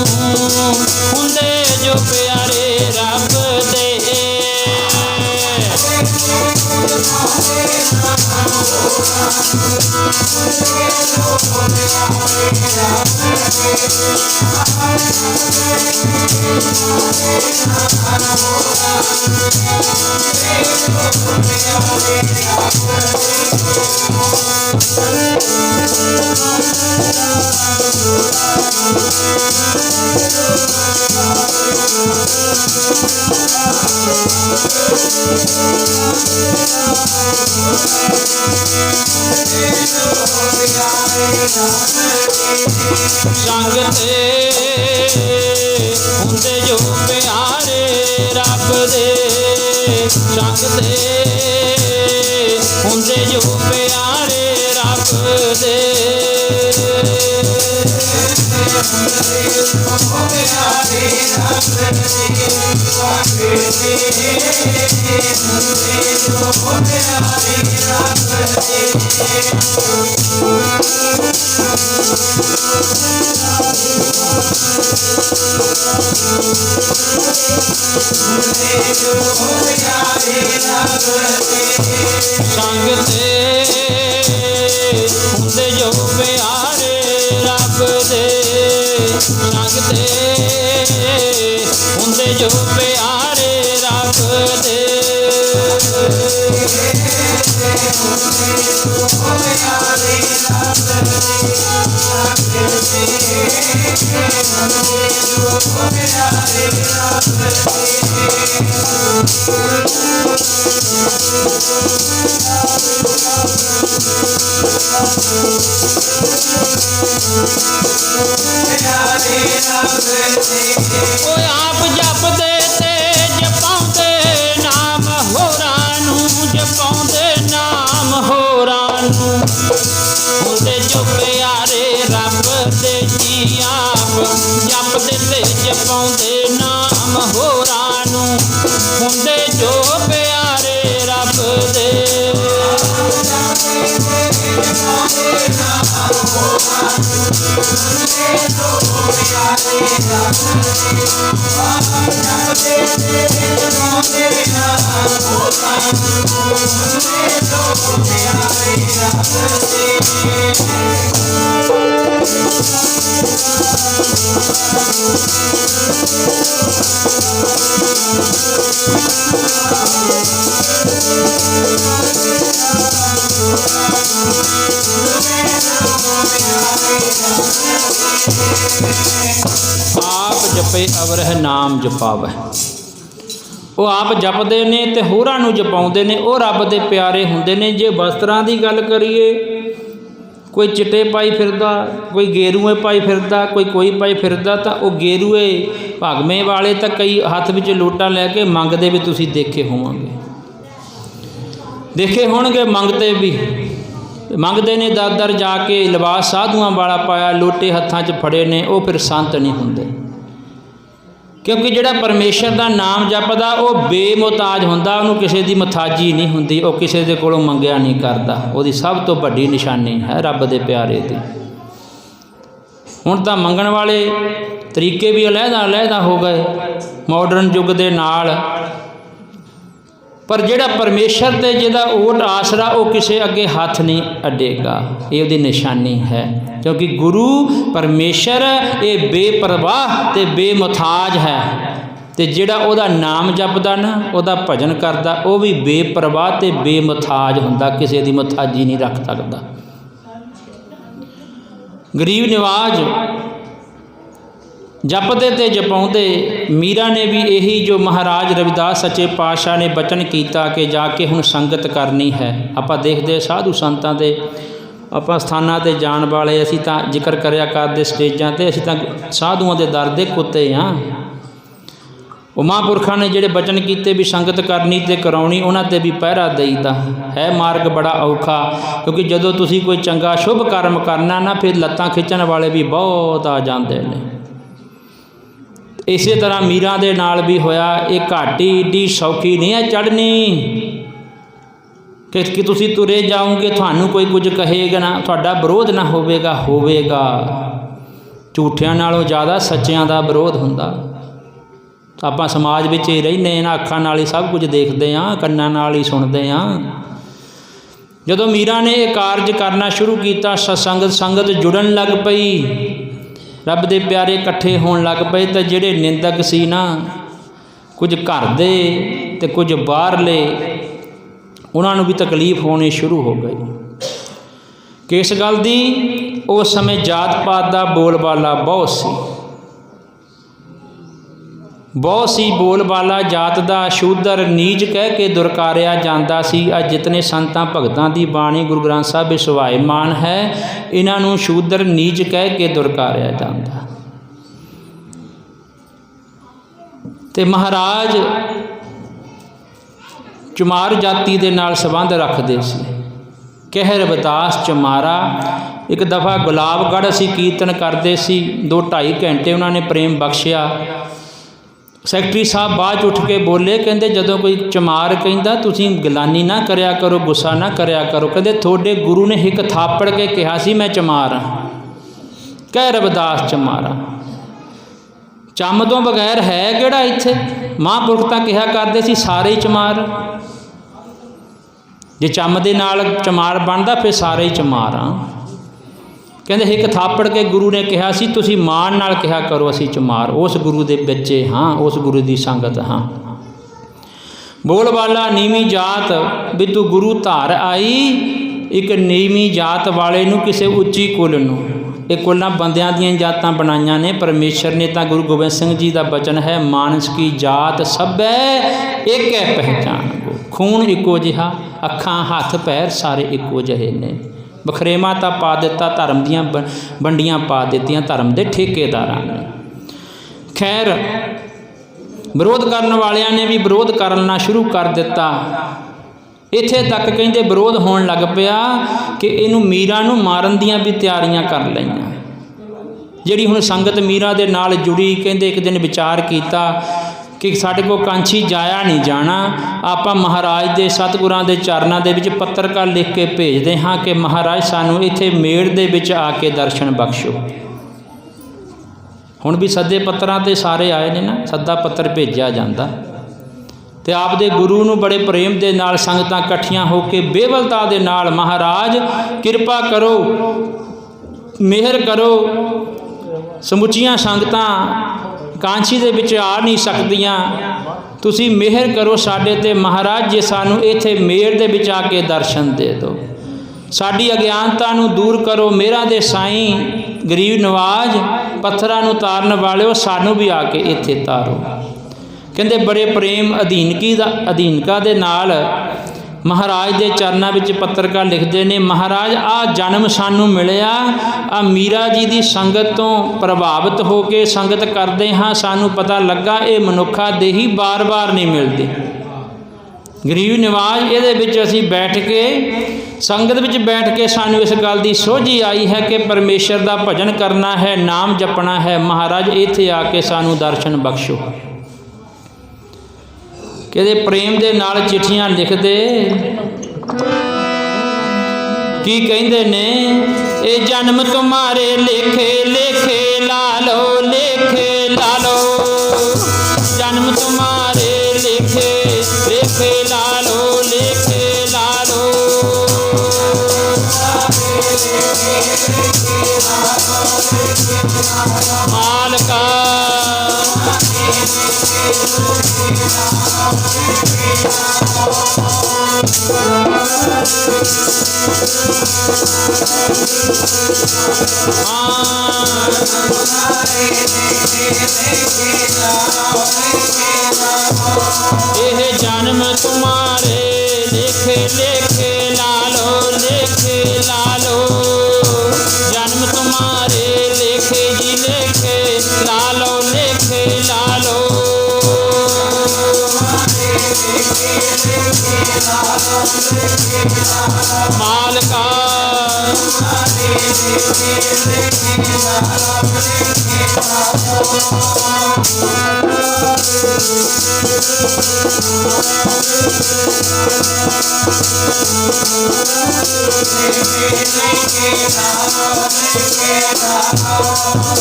हुंदे जो प्यारे रब दे। संगते हुंदे जो प्यारे रब दे, संगते हुंदे जो प्यारे रब दे। संगते हुंदे जो प्यारे रब दे, संगते हुंदे जो प्यारे रब दे। आप जपदे ते जपाउंदे नाम होरां नूं, जपाउंदे नाम होरां नूं। हुंदे जो प्यारे रब दे जी आप जपदे ते जपाउंदे नाम होरां नूं। हुंदे जो प्यारे रब दे आप जपे अवरह नाम जपावै। ਉਹ ਆਪ ਜਪਦੇ ਨੇ ਤੇ ਹੋਰਾਂ ਨੂੰ ਜਪਾਉਂਦੇ ਨੇ, ਉਹ ਰੱਬ ਦੇ ਪਿਆਰੇ ਹੁੰਦੇ ਨੇ। ਜੇ ਵਸਤਰਾਂ ਦੀ ਗੱਲ ਕਰੀਏ, ਕੋਈ ਚਿੱਟੇ ਪਾਈ ਫਿਰਦਾ, ਕੋਈ ਗੇਰੂਏ ਪਾਈ ਫਿਰਦਾ, ਕੋਈ ਪਾਈ ਫਿਰਦਾ, ਤਾਂ ਉਹ ਗੇਰੂਏ ਭਗਵੇਂ ਵਾਲੇ ਤਾਂ ਕਈ ਹੱਥ ਵਿੱਚ ਲੋਟਾ ਲੈ ਕੇ ਮੰਗਦੇ ਵੀ ਤੁਸੀਂ ਦੇਖੇ ਹੋਵੋਗੇ, ਦੇਖੇ ਹੋਣਗੇ ਮੰਗਦੇ ਵੀ। ਮੰਗਦੇ ਨੇ ਦਰ ਜਾ ਕੇ, ਲਿਬਾਸ ਸਾਧੂਆਂ ਵਾਲਾ ਪਾਇਆ, ਲੋਟੇ ਹੱਥਾਂ 'ਚ ਫੜੇ ਨੇ, ਉਹ ਫਿਰ ਸੰਤ ਨਹੀਂ ਹੁੰਦੇ। ਕਿਉਂਕਿ ਜਿਹੜਾ ਪਰਮੇਸ਼ਰ ਦਾ ਨਾਮ ਜਪਦਾ ਉਹ ਬੇਮੁਹਤਾਜ ਹੁੰਦਾ, ਉਹਨੂੰ ਕਿਸੇ ਦੀ ਮੁਹਤਾਜੀ ਨਹੀਂ ਹੁੰਦੀ, ਉਹ ਕਿਸੇ ਦੇ ਕੋਲੋਂ ਮੰਗਿਆ ਨਹੀਂ ਕਰਦਾ। ਉਹਦੀ ਸਭ ਤੋਂ ਵੱਡੀ ਨਿਸ਼ਾਨੀ ਹੈ ਰੱਬ ਦੇ ਪਿਆਰੇ ਦੀ। ਹੁਣ ਤਾਂ ਮੰਗਣ ਵਾਲੇ ਤਰੀਕੇ ਵੀ ਅਲੱਗ ਹੋ ਗਏ ਮਾਡਰਨ ਯੁੱਗ ਦੇ ਨਾਲ, ਪਰ ਜਿਹੜਾ ਪਰਮੇਸ਼ਰ 'ਤੇ ਜਿਹਦਾ ਓਟ ਆਸਰਾ ਉਹ ਕਿਸੇ ਅੱਗੇ ਹੱਥ ਨਹੀਂ ਅੱਡੇਗਾ, ਇਹ ਉਹਦੀ ਨਿਸ਼ਾਨੀ ਹੈ। ਕਿਉਂਕਿ ਗੁਰੂ ਪਰਮੇਸ਼ਰ ਇਹ ਬੇਪਰਵਾਹ ਅਤੇ ਬੇਮੁਹਤਾਜ ਹੈ, ਅਤੇ ਜਿਹੜਾ ਉਹਦਾ ਨਾਮ ਜਪਦਾ ਨਾ, ਉਹਦਾ ਭਜਨ ਕਰਦਾ, ਉਹ ਵੀ ਬੇਪਰਵਾਹ ਅਤੇ ਬੇਮੁਹਤਾਜ ਹੁੰਦਾ, ਕਿਸੇ ਦੀ ਮੁਹਤਾਜੀ ਨਹੀਂ ਰੱਖ ਸਕਦਾ। ਗਰੀਬ ਨਿਵਾਜ ਜਪਦੇ ਤੇ ਜਪਾਉਂਦੇ। ਮੀਰਾ ਨੇ ਵੀ ਇਹੀ ਜੋ ਮਹਾਰਾਜ ਰਵਿਦਾਸ ਸੱਚੇ ਪਾਤਸ਼ਾਹ ਨੇ ਬਚਨ ਕੀਤਾ ਕਿ ਜਾ ਕੇ ਹੁਣ ਸੰਗਤ ਕਰਨੀ ਹੈ। ਆਪਾਂ ਦੇਖਦੇ ਸਾਧੂ ਸੰਤਾਂ ਦੇ, ਆਪਾਂ ਸਥਾਨਾਂ 'ਤੇ ਜਾਣ ਵਾਲੇ, ਅਸੀਂ ਤਾਂ ਜ਼ਿਕਰ ਕਰਿਆ ਕਰਦੇ ਸਟੇਜਾਂ 'ਤੇ, ਅਸੀਂ ਤਾਂ ਸਾਧੂਆਂ ਦੇ ਦਰ ਦੇ ਕੁੱਤੇ ਹਾਂ। ਉਹ ਮਹਾਂਪੁਰਖਾਂ ਨੇ ਜਿਹੜੇ ਬਚਨ ਕੀਤੇ ਵੀ ਸੰਗਤ ਕਰਨੀ ਅਤੇ ਕਰਾਉਣੀ, ਉਹਨਾਂ 'ਤੇ ਵੀ ਪਹਿਰਾ ਦੇਈਦਾ ਹੈ। ਮਾਰਗ ਬੜਾ ਔਖਾ, ਕਿਉਂਕਿ ਜਦੋਂ ਤੁਸੀਂ ਕੋਈ ਚੰਗਾ ਸ਼ੁਭ ਕਰਮ ਕਰਨਾ ਨਾ, ਫਿਰ ਲੱਤਾਂ ਖਿੱਚਣ ਵਾਲੇ ਵੀ ਬਹੁਤ ਆ ਜਾਂਦੇ ਨੇ। ਇਸੇ ਤਰ੍ਹਾਂ ਮੀਰਾਂ ਦੇ ਨਾਲ ਵੀ ਹੋਇਆ। ਇਹ ਘਾਟੀ ਏਡੀ ਸੌਖੀ ਨਹੀਂ ਹੈ ਚੜ੍ਹਨੀ ਕਿ ਤੁਸੀਂ ਤੁਰੇ ਜਾਓਗੇ, ਤੁਹਾਨੂੰ ਕੋਈ ਕੁਝ ਕਹੇਗਾ ਨਾ, ਤੁਹਾਡਾ ਵਿਰੋਧ ਨਾ ਹੋਵੇਗਾ। ਝੂਠਿਆਂ ਨਾਲੋਂ ਜ਼ਿਆਦਾ ਸੱਚਿਆਂ ਦਾ ਵਿਰੋਧ ਹੁੰਦਾ। ਆਪਾਂ ਸਮਾਜ ਵਿੱਚ ਹੀ ਰਹਿੰਦੇ ਹਾਂ, ਅੱਖਾਂ ਨਾਲ ਹੀ ਸਭ ਕੁਝ ਦੇਖਦੇ ਹਾਂ, ਕੰਨਾਂ ਨਾਲ ਹੀ ਸੁਣਦੇ ਹਾਂ। ਜਦੋਂ ਮੀਰਾਂ ਨੇ ਇਹ ਕਾਰਜ ਕਰਨਾ ਸ਼ੁਰੂ ਕੀਤਾ, ਸੰਗਤ ਜੁੜਨ ਲੱਗ ਪਈ, ਰੱਬ ਦੇ ਪਿਆਰੇ ਇਕੱਠੇ ਹੋਣ ਲੱਗ ਪਏ, ਤਾਂ ਜਿਹੜੇ ਨਿੰਦਕ ਸੀ ਨਾ, ਕੁਝ ਘਰ ਦੇ ਅਤੇ ਕੁਝ ਬਾਹਰਲੇ, ਉਹਨਾਂ ਨੂੰ ਵੀ ਤਕਲੀਫ ਹੋਣੀ ਸ਼ੁਰੂ ਹੋ ਗਈ। ਕਿਸ ਗੱਲ ਦੀ? ਉਸ ਸਮੇਂ ਜਾਤ ਪਾਤ ਦਾ ਬੋਲਬਾਲਾ ਬਹੁਤ ਸੀ ਬੋਲਬਾਲਾ ਜਾਤ ਦਾ। ਸ਼ੂਦਰ ਨੀਚ ਕਹਿ ਕੇ ਦੁਰਕਾਰਿਆ ਜਾਂਦਾ ਸੀ। ਅੱਜ ਜਿਤਨੇ ਸੰਤਾਂ ਭਗਤਾਂ ਦੀ ਬਾਣੀ ਗੁਰੂ ਗ੍ਰੰਥ ਸਾਹਿਬ ਵਿੱਚ ਸੁਭਾਇਮਾਨ ਹੈ, ਇਹਨਾਂ ਨੂੰ ਸ਼ੂਦਰ ਨੀਚ ਕਹਿ ਕੇ ਦੁਰਕਾਰਿਆ ਜਾਂਦਾ। ਅਤੇ ਮਹਾਰਾਜ ਚਮਾਰ ਜਾਤੀ ਦੇ ਨਾਲ ਸੰਬੰਧ ਰੱਖਦੇ ਸੀ। ਕਹਿ ਰਵਿਦਾਸ ਚਮਾਰਾ। ਇੱਕ ਦਫਾ ਗੁਲਾਬਗੜ੍ਹ ਅਸੀਂ ਕੀਰਤਨ ਕਰਦੇ ਸੀ, 2-2.5 ਘੰਟੇ ਉਹਨਾਂ ਨੇ ਪ੍ਰੇਮ ਬਖਸ਼ਿਆ। ਸੈਕਟਰੀ ਸਾਹਿਬ ਬਾਅਦ 'ਚ ਉੱਠ ਕੇ ਬੋਲੇ, ਕਹਿੰਦੇ ਜਦੋਂ ਕੋਈ ਚਮਾਰ ਕਹਿੰਦਾ ਤੁਸੀਂ ਗਿਲਾਨੀ ਨਾ ਕਰਿਆ ਕਰੋ, ਗੁੱਸਾ ਨਾ ਕਰਿਆ ਕਰੋ। ਕਹਿੰਦੇ ਤੁਹਾਡੇ ਗੁਰੂ ਨੇ ਇੱਕ ਥਾਪੜ ਕੇ ਕਿਹਾ ਸੀ ਮੈਂ ਚਮਾਰ ਹਾਂ। ਕਹਿ ਰਵਿਦਾਸ ਚਮਾਰਾ। ਚੰਮ ਤੋਂ ਬਗੈਰ ਹੈ ਕਿਹੜਾ ਇੱਥੇ? ਮਹਾਂਪੁਰਖ ਤਾਂ ਕਿਹਾ ਕਰਦੇ ਸੀ ਸਾਰੇ ਹੀ ਚਮਾਰ। ਜੇ ਚੰਮ ਦੇ ਨਾਲ ਚਮਾਰ ਬਣਦਾ ਫਿਰ ਸਾਰੇ ਹੀ ਚਮਾਰ ਹਾਂ। ਕਹਿੰਦੇ ਇੱਕ ਥਾਪੜ ਕੇ ਗੁਰੂ ਨੇ ਕਿਹਾ ਸੀ ਤੁਸੀਂ ਮਾਣ ਨਾਲ ਕਿਹਾ ਕਰੋ ਅਸੀਂ ਚਮਾਰ, ਉਸ ਗੁਰੂ ਦੇ ਬੱਚੇ ਹਾਂ, ਉਸ ਗੁਰੂ ਦੀ ਸੰਗਤ ਹਾਂ। ਬੋਲਬਾਲਾ ਨੀਵੀਂ ਜਾਤ ਵੀ ਤੂੰ ਗੁਰੂ ਧਾਰ ਆਈ। ਇੱਕ ਨੀਵੀਂ ਜਾਤ ਵਾਲੇ ਨੂੰ, ਕਿਸੇ ਉੱਚੀ ਕੁਲ ਨੂੰ ये कुल्लां बंदियां दियां जातां बनाईयां ने। परमेश्वर ने तो गुरु गोबिंद सिंह जी का वचन है, मानस की जात सभै एक है पहचान गो। खून इको जिहा, अखां हथ पैर सारे इको जहे ने। बखरेवा तो पा दिता, धर्म दियां वंडियां पा दित्तियां धर्म के ठेकेदारां ने। खैर विरोध करने वालियां ने भी विरोध करना शुरू कर दिता। इत्थे तक कहते विरोध होने लग पिया कि इनू मीरा नू मारन दियां भी तैयारियां कर लईयां। जिहड़ी हुण संगत मीरा दे नाल जुड़ी, कहते एक दिन विचार किया कि साडे कोल कांछी जाया नहीं जाना, आपां महाराज दे सतगुरां दे चरनां दे विच पत्रका लिख के भेजदे हाँ कि महाराज सानू इत्थे मेड़ दे विच आके दर्शन बख्शो। हुण भी सद्दे पत्तरां ते सारे आए ने ना, सद्दा पत्तर भेजिया जांदा ते आपदे गुरु नूं बड़े प्रेम दे नाल संगतां इकट्ठियां होके बेवलता दे नाल महाराज किरपा करो, मेहर करो, समुचियां संगतां कांछी दे विच आ नहीं सकदियां, तुसीं मेहर करो साडे ते महाराज, जे सानू इत्थे मेड़ दे विच आके दर्शन दे दो, साडी अज्ञानता नूं दूर करो। मेरा दे साईं गरीब नवाज पत्थरां नूं तारन वालिओ, सानू भी आके इत्थे तारो। कहते बड़े प्रेम अधीनका दे नाल महाराज दे चरनां विच पत्रकार लिखते हैं, महाराज आ जन्म सानू मिलिया, आ मीरा जी की संगत तो प्रभावित होकर संगत करते हाँ, सानू पता लगा ये मनुखा देही बार बार नहीं मिलती। गरीब निवाज ये असी बैठ के संगत विच बैठ के सानू इस गल की सोझी आई है कि परमेश्वर का भजन करना है, नाम जपना है। महाराज इत्थे आके सानू दर्शन बख्शो। कहते प्रेम दे नाल चिट्ठियां लिखते की कहते ने, ए जन्म तुम्हारे लेखे लेखे लालो, लेखे लालो, जन्म तुम्हारे लेखे लेखे लालो, लेखे लालो, मालका यह जन्म तुम्हारे लेखे लेखे लालो, लेखे लालो, जन्म तुम्हारे लेखे जी लेखे लालो, लेखे लालो, मालका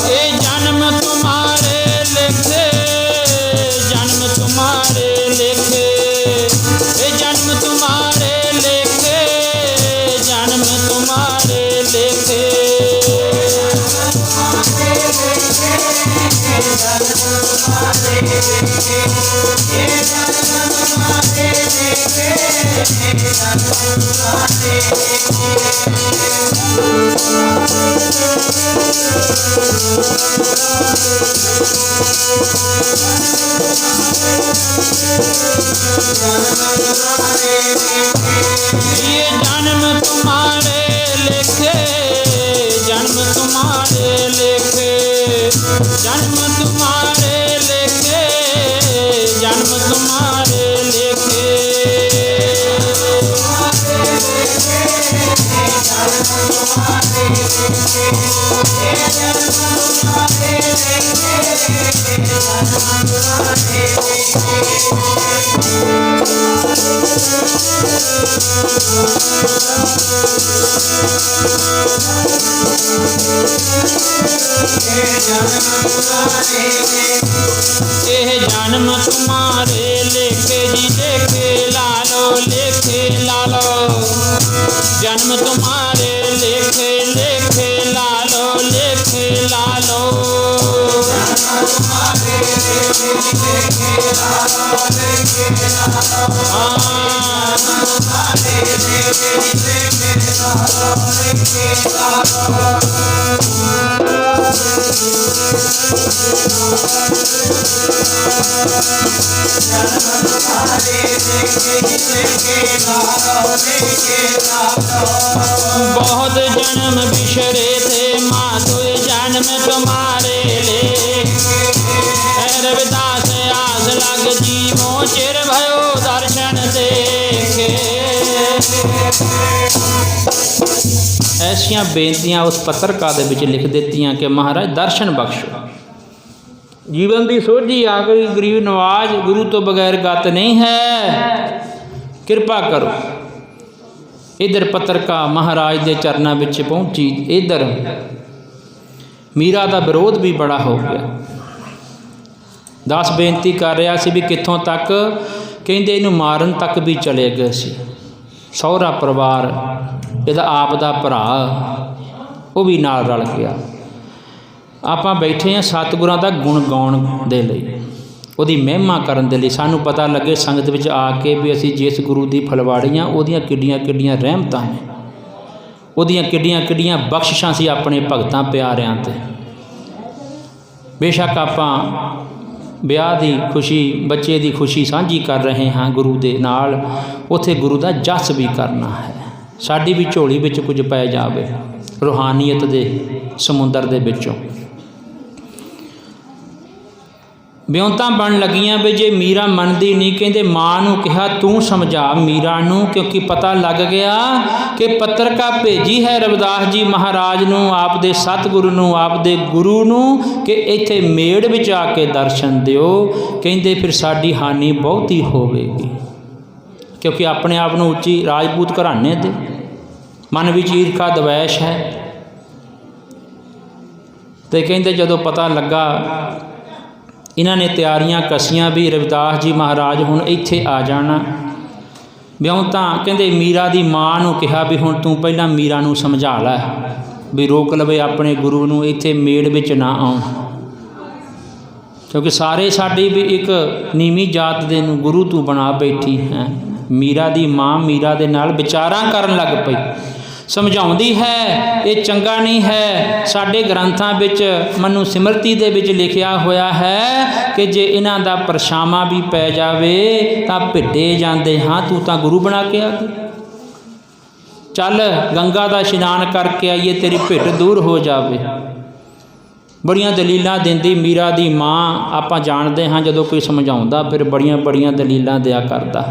ए जन्म तुम्हारे लेखे, जन्म तुम्हारे लेखे, ए जन्म तुम्हारे लेखे, जन्म तुम्हारे लेखे, ये जन्म तुम्हारे लेखे, जन्म तुम्हारे लेखे, जन्म तुम्हारे लेखे, जन्म तुम्हारे लेखे, यह जन्म तुम्हारे लेखे जी लेखे लालो, लेखे लालो, जन्म तुम्हारे लेखे लेखे लालो, लेखे लालो, बहुत जन्म बिछड़े थे माधो जन्म तुम्हारे ले। रविदास आस लग जीवो चिर भयो दर्शन देखे। ऐसियां बेनतियां उस पत्रकार दे विच लिख दित्तियां कि महाराज दर्शन बख्शो। जीवन की सोझी आ गई, गरीब नवाज गुरु तो बगैर गत नहीं है, कृपा करो। इधर पत्रकार महाराज के चरणों में पहुंची, इधर मीरा का विरोध भी बड़ा हो गया। दास बेनती कर रहा सी भी कित्थों तक, कहते इनू मारन तक भी चले गए सी। सहुरा परिवार, इहदा आप दा भरा वो भी नाल रल गया। आपां बैठे हैं सतगुरां दा गुण गाउण दे लई, ਉਹਦੀ ਮਹਿਮਾ ਕਰਨ ਦੇ ਲਈ। ਸਾਨੂੰ ਪਤਾ ਲੱਗੇ ਸੰਗਤ ਵਿੱਚ ਆ ਕੇ ਵੀ ਅਸੀਂ ਜਿਸ ਗੁਰੂ ਦੀ ਫਲਵਾੜੀਆਂ ਉਹਦੀਆਂ ਕਿੱਡੀਆਂ ਕਿੱਡੀਆਂ ਰਹਿਮਤਾਂ ਨੇ, ਉਹਦੀਆਂ ਕਿੱਡੀਆਂ ਕਿੱਡੀਆਂ ਬਖਸ਼ਿਸ਼ਾਂ ਸੀ ਆਪਣੇ ਭਗਤਾਂ ਪਿਆਰਿਆਂ 'ਤੇ। ਬੇਸ਼ੱਕ ਆਪਾਂ ਵਿਆਹ ਦੀ ਖੁਸ਼ੀ, ਬੱਚੇ ਦੀ ਖੁਸ਼ੀ ਸਾਂਝੀ ਕਰ ਰਹੇ ਹਾਂ ਗੁਰੂ ਦੇ ਨਾਲ, ਉੱਥੇ ਗੁਰੂ ਦਾ ਜਸ ਵੀ ਕਰਨਾ ਹੈ। ਸਾਡੀ ਵੀ ਝੋਲੀ ਵਿੱਚ ਕੁਝ ਪੈ ਜਾਵੇ ਰੂਹਾਨੀਅਤ ਦੇ ਸਮੁੰਦਰ ਦੇ ਵਿੱਚੋਂ। ਵਿਉਂਤਾਂ ਬਣ ਲੱਗੀਆਂ ਵੀ ਜੇ ਮੀਰਾ ਮੰਨਦੀ ਨਹੀਂ, ਕਹਿੰਦੇ ਮਾਂ ਨੂੰ ਕਿਹਾ ਤੂੰ ਸਮਝਾ ਮੀਰਾ ਨੂੰ, ਕਿਉਂਕਿ ਪਤਾ ਲੱਗ ਗਿਆ ਕਿ ਪੱਤਰਕਾ ਭੇਜੀ ਹੈ ਰਵਿਦਾਸ ਜੀ ਮਹਾਰਾਜ ਨੂੰ, ਆਪ ਦੇ ਸਤਿਗੁਰੂ ਨੂੰ, ਆਪ ਦੇ ਗੁਰੂ ਨੂੰ, ਕਿ ਇੱਥੇ ਮੇੜ ਵਿੱਚ ਆ ਕੇ ਦਰਸ਼ਨ ਦਿਓ। ਕਹਿੰਦੇ ਫਿਰ ਸਾਡੀ ਹਾਨੀ ਬਹੁਤੀ ਹੋਵੇਗੀ, ਕਿਉਂਕਿ ਆਪਣੇ ਆਪ ਨੂੰ ਉੱਚੀ ਰਾਜਪੂਤ ਘਰਾਣੇ ਦੇ ਮਨ ਵਿੱਚ ਈਰਖਾ ਦਵੈਸ਼ ਹੈ। ਤੇ ਕਹਿੰਦੇ ਜਦੋਂ ਪਤਾ ਲੱਗਾ इन्हों ने तैयारियां कसियां भी रविदास जी महाराज हुण इत्थे आ जाना। विआहुतां कहंदे मीरा दी मां नूं कहा भी हुण तूं पहलां मीरा नूं समझा लै भी रोक लवे अपने गुरु नूं इत्थे मेड़ विच ना आउण, क्योंकि सारे साडी भी एक नीवीं जात दे नूं गुरु तूं बना बैठी है। मीरा दी मां मीरा दे नाल विचारां करन लग पई, समझाउंदी है ये चंगा नहीं है। साडे ग्रंथां विच मनु सिमरती दे विच लिखिया होया है कि जे इन्हां दा परछावां भी पै जावे तां भिड्डे जांदे हां, तूं तां गुरु बना के आ गई, चल गंगा दा इशनान करके आईए तेरी भिड्ड दूर हो जावे। बड़ियां दलीलां दिंदी मीरा दी मां। आपां जाणदे हां जदों कोई समझाउंदा फिर बड़ियां बड़ियां दलीलां दिया करदा।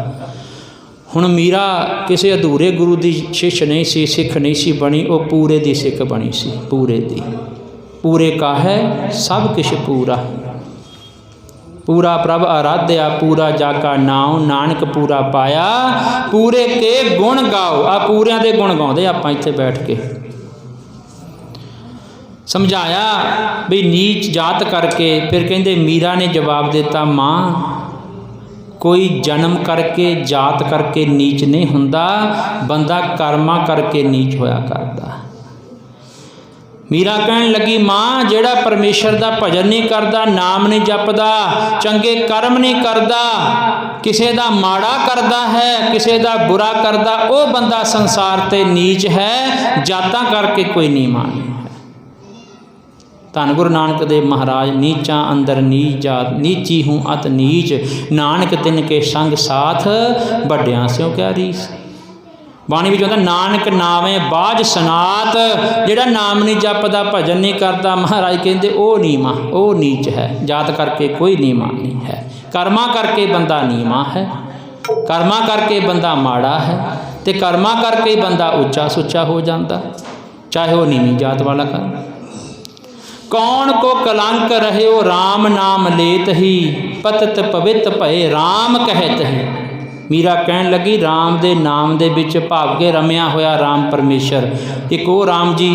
हुण मीरा किसी अधूरे गुरु की शिष्य नहीं सी, सिख नहीं सी बनी, वो पूरे दी सिख बनी सी। पूरे दी, पूरे का है सब किश पूरा, पूरा प्रभ आराध्या पूरा जाका नाम, नानक पूरा पाया पूरे के गुण गाओ। आ पूरियां दे गुण गाउंदे आपां इत्थे बैठ के। समझाया भी नीच जात करके। फिर कहंदे मीरा ने जवाब दिता, मां कोई जन्म करके जात करके नीच नहीं हुंदा, बंदा कर्मा करके नीच होया करदा। मीरा कहन लगी, मां जेड़ा परमेश्वर दा भजन नहीं करदा, नाम नहीं जपदा, चंगे कर्म नहीं करदा, किसे दा माड़ा करदा है, किसे दा बुरा करदा, वो बंदा संसार ते नीच है, जातां करके कोई नीवां नहीं है। धन गुरु नानक देव महाराज, नीचा अंदर नीच जात, नीची हूँ अत नीच, नानक तिनके संग साथ, बड़ियां स्यों क्या रीस। बाणी विच आंदा नानक नावे बाज सनात, जिहड़ा नाम नहीं जपदा भजन नहीं करता, महाराज कहते वो नीवा, वो नीच है, जात करके कोई नीवा नहीं है। कर्मा करके बंदा नीवा है, कर्मा करके बंदा माड़ा है, तो कर्मा करके बंदा उच्चा सुच्चा हो जाता, चाहे वह नीवी जात वाला कर। कौन को कलंक रहे हो राम नाम लेत ही, पतित पवित भय राम कहत ही। मीरा कहन लगी राम दे नाम दे विच भाव के रमिया होया राम परमेश्वर। एक वो राम जी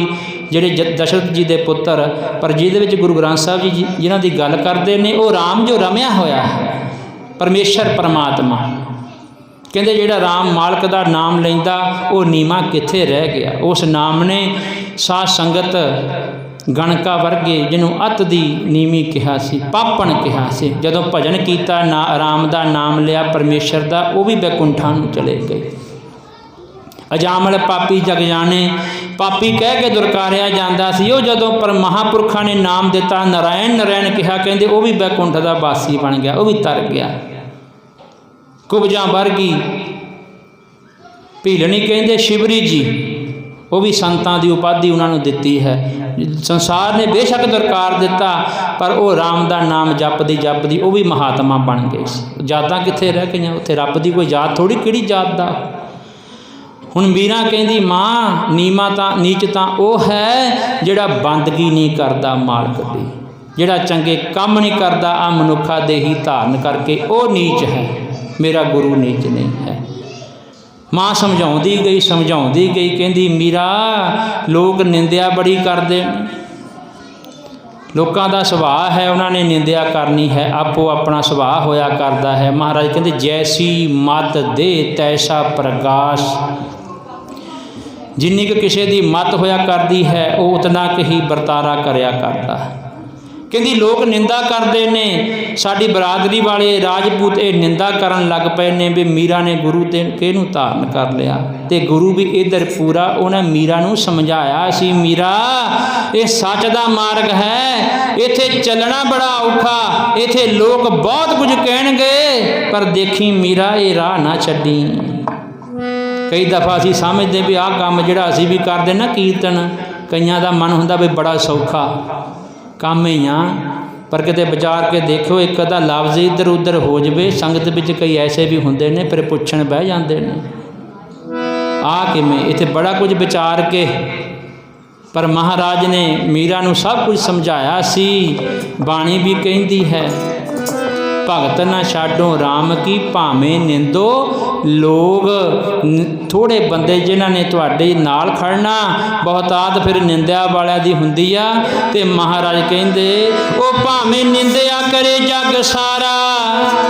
जिहड़े दशरथ जी दे पुत्र, पर जिहदे विच गुरु ग्रंथ साहब जी जिन्हां दी गल करदे ने, वो राम जो रमिया होया है परमेश्वर परमात्मा। कहंदे जिहड़ा राम मालक दा नाम लैंदा वो नीमा कित्थे रह गया। उस नाम ने साध संगत गणका वर्गे जिन्हों अत दी नीवी कहा सी, पापण कहा सी। जदों भजन किया ना राम दा नाम लिया परमेश्वर दा, वो भी बैकुंठां नूं चले गए। अजामल पापी जग जाने, पापी कह के दुरकारिया जाता सी। वो जदों पर महापुरखा ने नाम दिता, नारायण नारायण कहा, कहते वो भी बैकुंठ का वासी बन गया, वो भी तर गया। कुबजा वर्गी भीलनी कहते शिवरी जी, वो भी संतां की उपाधि उन्होंने दिती है। संसार ने बेशक दुरकार दिता, पर वो राम का नाम जपदी वो भी महात्मा बन गए। जातां कित्थे रह गई, उत्थे रब की कोई जात थोड़ी, किहड़ी जात का। हुण मीरा कहती माँ नीमा नीच तां वो है जिहड़ा बंदगी नहीं करता मालक दी, जिहड़ा चंगे काम नहीं करता आ मनुखा दे ही धारण करके, वो नीच है, मेरा गुरु नीच नहीं है। माँ समझाउंदी गई कहती मीरा लोग निंदिया बड़ी करते, लोगों का सुभाव है उन्होंने निंदिया करनी है, आपो अपना सुभाव होया करता है। महाराज कहते जैसी मत दे तैसा प्रकाश, जिन्नी कि किसी की मत होया करती है वो उतना कि ही बरतारा करया करता है। कहती लोग निंदा करते ने, साड़ी बरादरी वाले राजपूत ये निंदा करन लग पे ने भी मीरा ने गुरु ते किहनूं धारण कर लिया। तो गुरु भी इधर पूरा उन्हें मीरा नूं समझाया सी, मीरा ये सच दा मार्ग है, इत्थे चलना बड़ा औखा, इत्थे लोग बहुत कुछ कहणगे, पर देखी मीरा ये राह ना छड्डी। कई दफ़ा असीं समझते भी आह काम जिहड़ा असीं भी करदे ना कीर्तन, कईयां दा मन हुंदा भी बड़ा सौखा काम ही आ, पर किते विचार के देखो एक अदा लफ्ज़ इधर उधर हो जाए, संगत विच कई ऐसे भी हुंदे ने फिर पुछण बह जांदे ने आ किवें, इत्थे बड़ा कुछ विचार के। पर महाराज ने मीरा नूं सब कुछ समझाया सी। बाणी भी कहती है भगत न छाडो राम की भावें निंदो लोग, थोड़े बंदे जिन्हां ने तुहाडे नाल खड़ना, बहुतात फिर निंदिया वालियां दी हुंदी आ। ते महाराज कहंदे ओ भावें निंदिया करे जग सारा,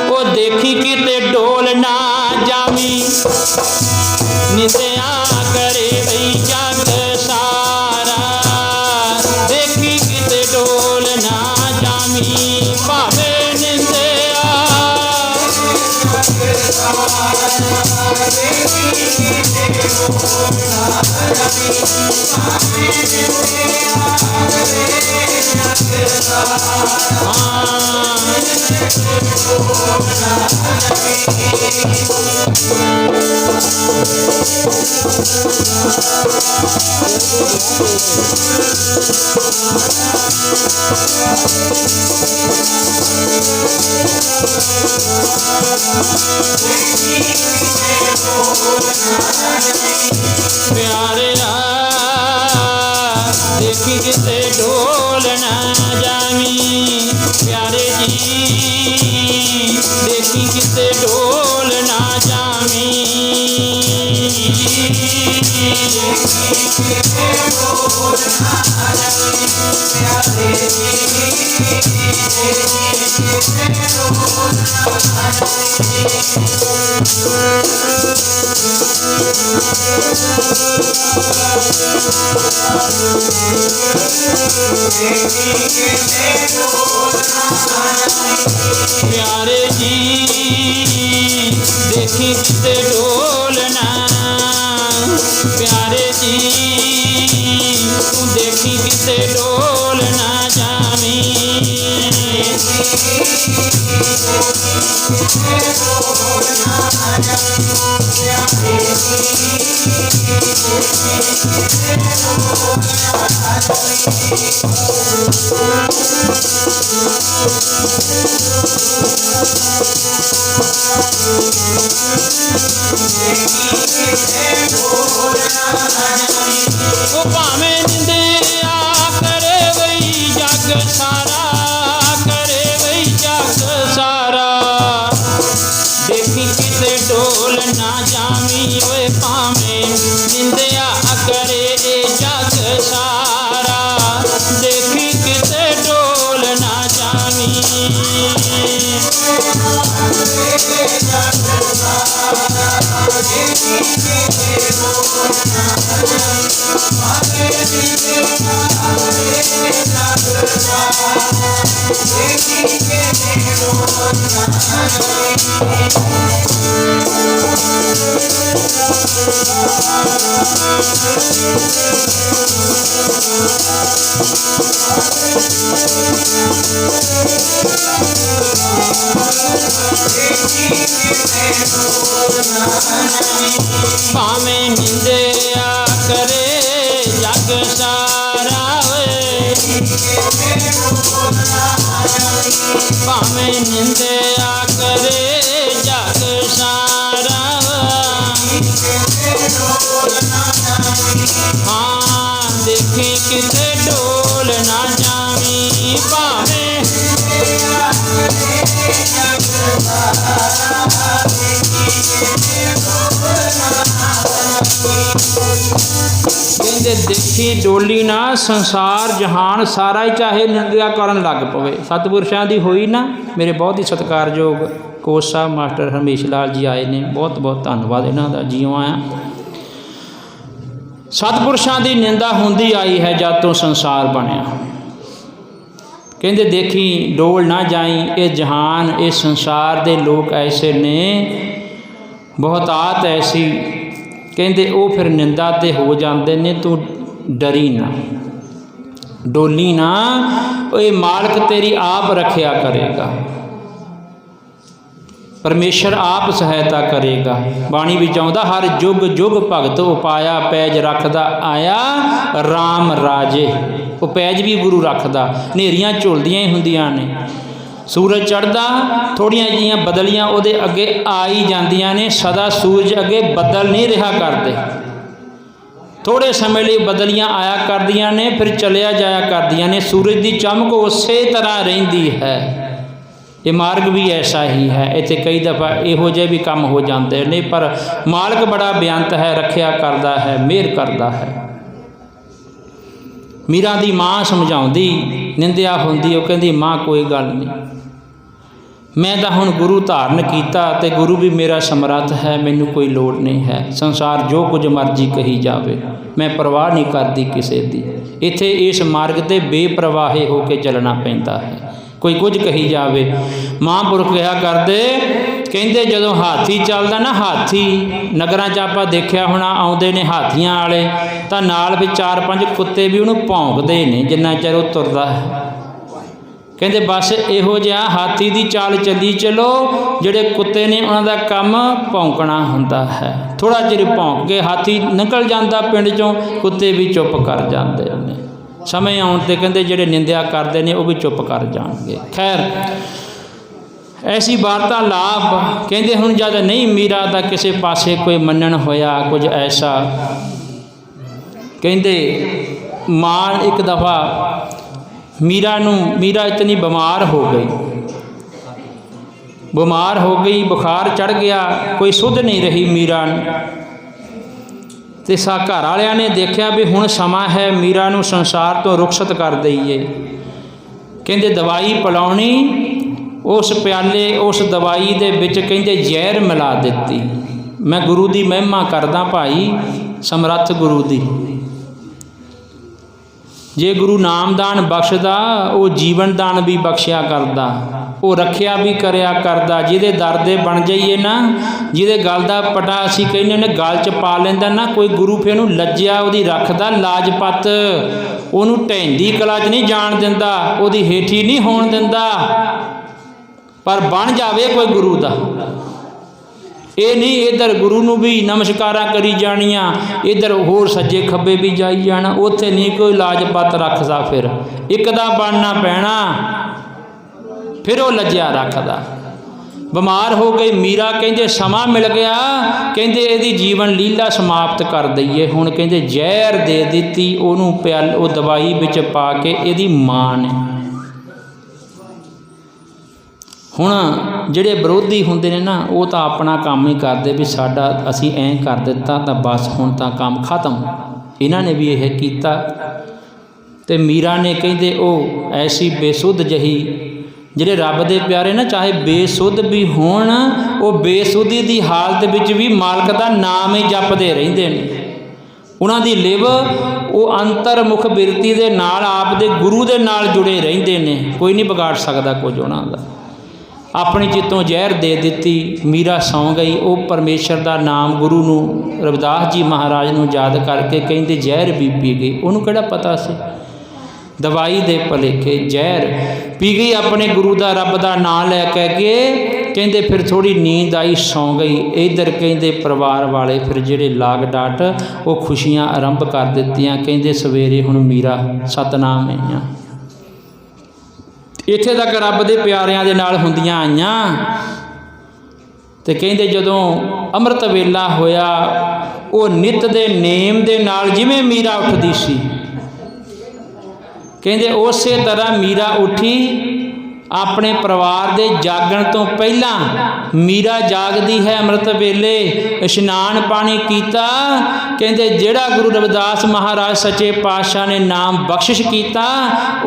ओ देखी किते डोल ना जावी, निंदिया करे बई जग सारा, देखी किते डोल ना जावी, भावें प्यारे देखी किते डोल ना जावी, प्यारे जी देखी किते डोल ना जावी, प्यारे जी देखी किते डोल ना, प्यारे जी देखी किते डोल ना जावी, ओ भावें निंदिया करे वही जग सारा, करे वही जग सारा, देखी किते डोल ना जावी, ओए भावें निंदिया करे जग सारा, देखी किते डोल ना जावी, ਭਾਵੇਂ ਨਿੰਦਿਆ करे जग सारा भावें निंदया करे जग सारा हाँ देखे किते डोल ना जावी भावें कहते देखी डोली ना संसार जहान सारा ही चाहे निंदा करन लग पवे। सतपुरुषों की हुई ना मेरे बहुत ही सत्कारयोग कोच साहब मास्टर हरमेश लाल जी आए ने, बहुत बहुत धन्यवाद इन्हां दा, जियों आया। सतपुरुषों की निंदा होंदी आई है जब तो संसार बनया। कहते देखी डोल ना जाई ये जहान ये संसार दे लोग ऐसे ने बहुतात ऐसी कहते वो फिर निंदा ते हो जाते ने। तू डरी ना डोली ना ये मालक तेरी आप रखिया करेगा, परमेश्वर आप सहायता करेगा। बाणी विच आउंदा हर जुग जुग भगत उपाया पैज रखदा आया राम राजे। वो पैज भी गुरु रखदा, नेरियां झुलदियां ही हुंदियां ने, सूरज चढ़दा थोड़ियां जिहियां बदलियां उहदे अगे आई जांदियां ने। सदा सूरज अगे बदल नहीं रहा करते, थोड़े समय लिए बदलियां आया करदियां ने फिर चलिया जाया करदियां ने। सूरज की चमक उस तरह रहिंदी है। ये मार्ग भी ऐसा ही है। इत्थे कई दफ़ा इहो जे भी काम हो जाते हैं, पर मालिक बड़ा बेअंत है, रखिया करता है, मेहर करता है। मीरा दी माँ समझाउंदी निंदिया होंदी, वो कहती माँ कोई गल नहीं, मैं तो हुण गुरु धारण किया ते गुरु भी मेरा समर्थ है, मैनू कोई लोड़ नहीं है। संसार जो कुछ मर्जी कही जावे मैं परवाह नहीं करती किसी की। इत्थे इस मार्ग ते बेप्रवाहे होकर चलना पैंदा है। कोई कुछ कही जावे, महापुरुष कहा करते कहते जदों हाथी चलदा ना, हाथी नगरां च आपां देखिया होना आउंदे ने हाथियां वाले, तां नाल भी 4-5 कुत्ते भी उहनूं भौंकदे ने जिन्ना चिर वो तुरदा है। कहते बस इहो जिहा हाथी की चाल चली चलो, जिहड़े कुत्ते ने उन्हां दा काम भौंकना हुंदा है। थोड़ा चिर भौंक के हाथी निकल जाता पिंड चों, कुत्ते भी चुप कर जाते हैं। समय आउण ते कहते जिहड़े निंदिया करते हैं वो भी चुप कर जाएंगे। खैर ऐसी वार्तालाप कहते हुण जद नहीं मीरा दा किसी पासे कोई मनन होया कुछ ऐसा। कहते मां एक दफ़ा मीरा इतनी बीमार हो गई, बुखार चढ़ गया, कोई सुध नहीं रही मीरा। तो घर वालियां ने देखा भी हुण समा है मीरा नूं संसार तो रुखसत कर दईए। कहते दवाई पिलाउणी, उस प्याले उस दवाई दे विच कहते जहर मिला दिती। मैं गुरु की महिमा करदा भाई, समर्थ गुरु की। जे गुरु नामदान बख्शदा वो जीवन दान भी बख्शिया करदा, वो रखिया भी करया करदा। जिहदे दर दे बन जाइए ना, जिहदे गल दा पटा असीं कहने ने गल च पा लैंदा ना, कोई गुरु फिर उहनूं लज्जिया उहदी रखदा लाजपत, उहनूं ढैंदी कला च नहीं जाण दिंदा, उहदी हेठी नहीं होण दिंदा, पर बन जावे कोई गुरु दा। ये नहीं इधर गुरु नूं भी नमस्कारा करी जानिया, इधर होर सज्जे खब्बे भी जाई जाना, उत्थे नहीं कोई लाजपत रखदा। फिर एक दा बनना पैना, फिर वो लज्जिया रखदा। बीमार हो गई मीरा, कहते समा मिल गया, कहते यदी जीवन लीला समाप्त कर दईए। हुण कहते जहर दे दिती उहनूं प्याल वो दवाई विच पा के इहदी मां ने। हुण जिहड़े विरोधी हुंदे ने ना, वो तो अपना काम ही करते भी साडा असीं ऐं कर दिता तां बस हुण तां काम खत्म। इन्हां ने भी यह कीता ते मीरा ने कहते वो ऐसी बेसुध जही, जिहड़े रब दे प्यारे ना चाहे बेसुध भी होण, वो बेसुधी की हालत विच भी मालक दा नाम ही जपदे रहिंदे ने। उन्हां दी लिव वो अंतरमुख बिरती दे नाल आप दे गुरु दे नाल जुड़े रहिंदे ने, कोई नहीं बिगाड़ सकदा कुछ उन्हां दा। अपनी चित्तों जहर दे दिती, मीरा सौ गई। वो परमेश्वर का नाम गुरु नूं रविदास जी महाराज नूं याद करके कहते जहर भी पी गई। उन्होंने किहड़ा पता सी, दवाई दे भलेखे जहर पी गई। अपने गुरु का रब का नाम लैके कहते फिर थोड़ी नींद आई, सौ गई। इधर कहते परिवार वाले फिर जेडे लाग डाट वो खुशियां आरंभ कर दित्तियां। कहते सवेरे हुण मीरा सतनाम आईयां, इत्थे तक रब दे प्यारियां दे नाल हुंदियां आईयां। ते कहते जदों अमृत वेला होया, वो नित दे नेम दे नाल जिवें मीरा उठदी सी, कहते उस तरह मीरा उठी। अपने परिवार के जागण तो पहला मीरा जागदी है अमृत वेले, इशनान पानी कीता। कहते जिहड़ा गुरु रविदास महाराज सच्चे पातशाह ने नाम बख्शिश कीता,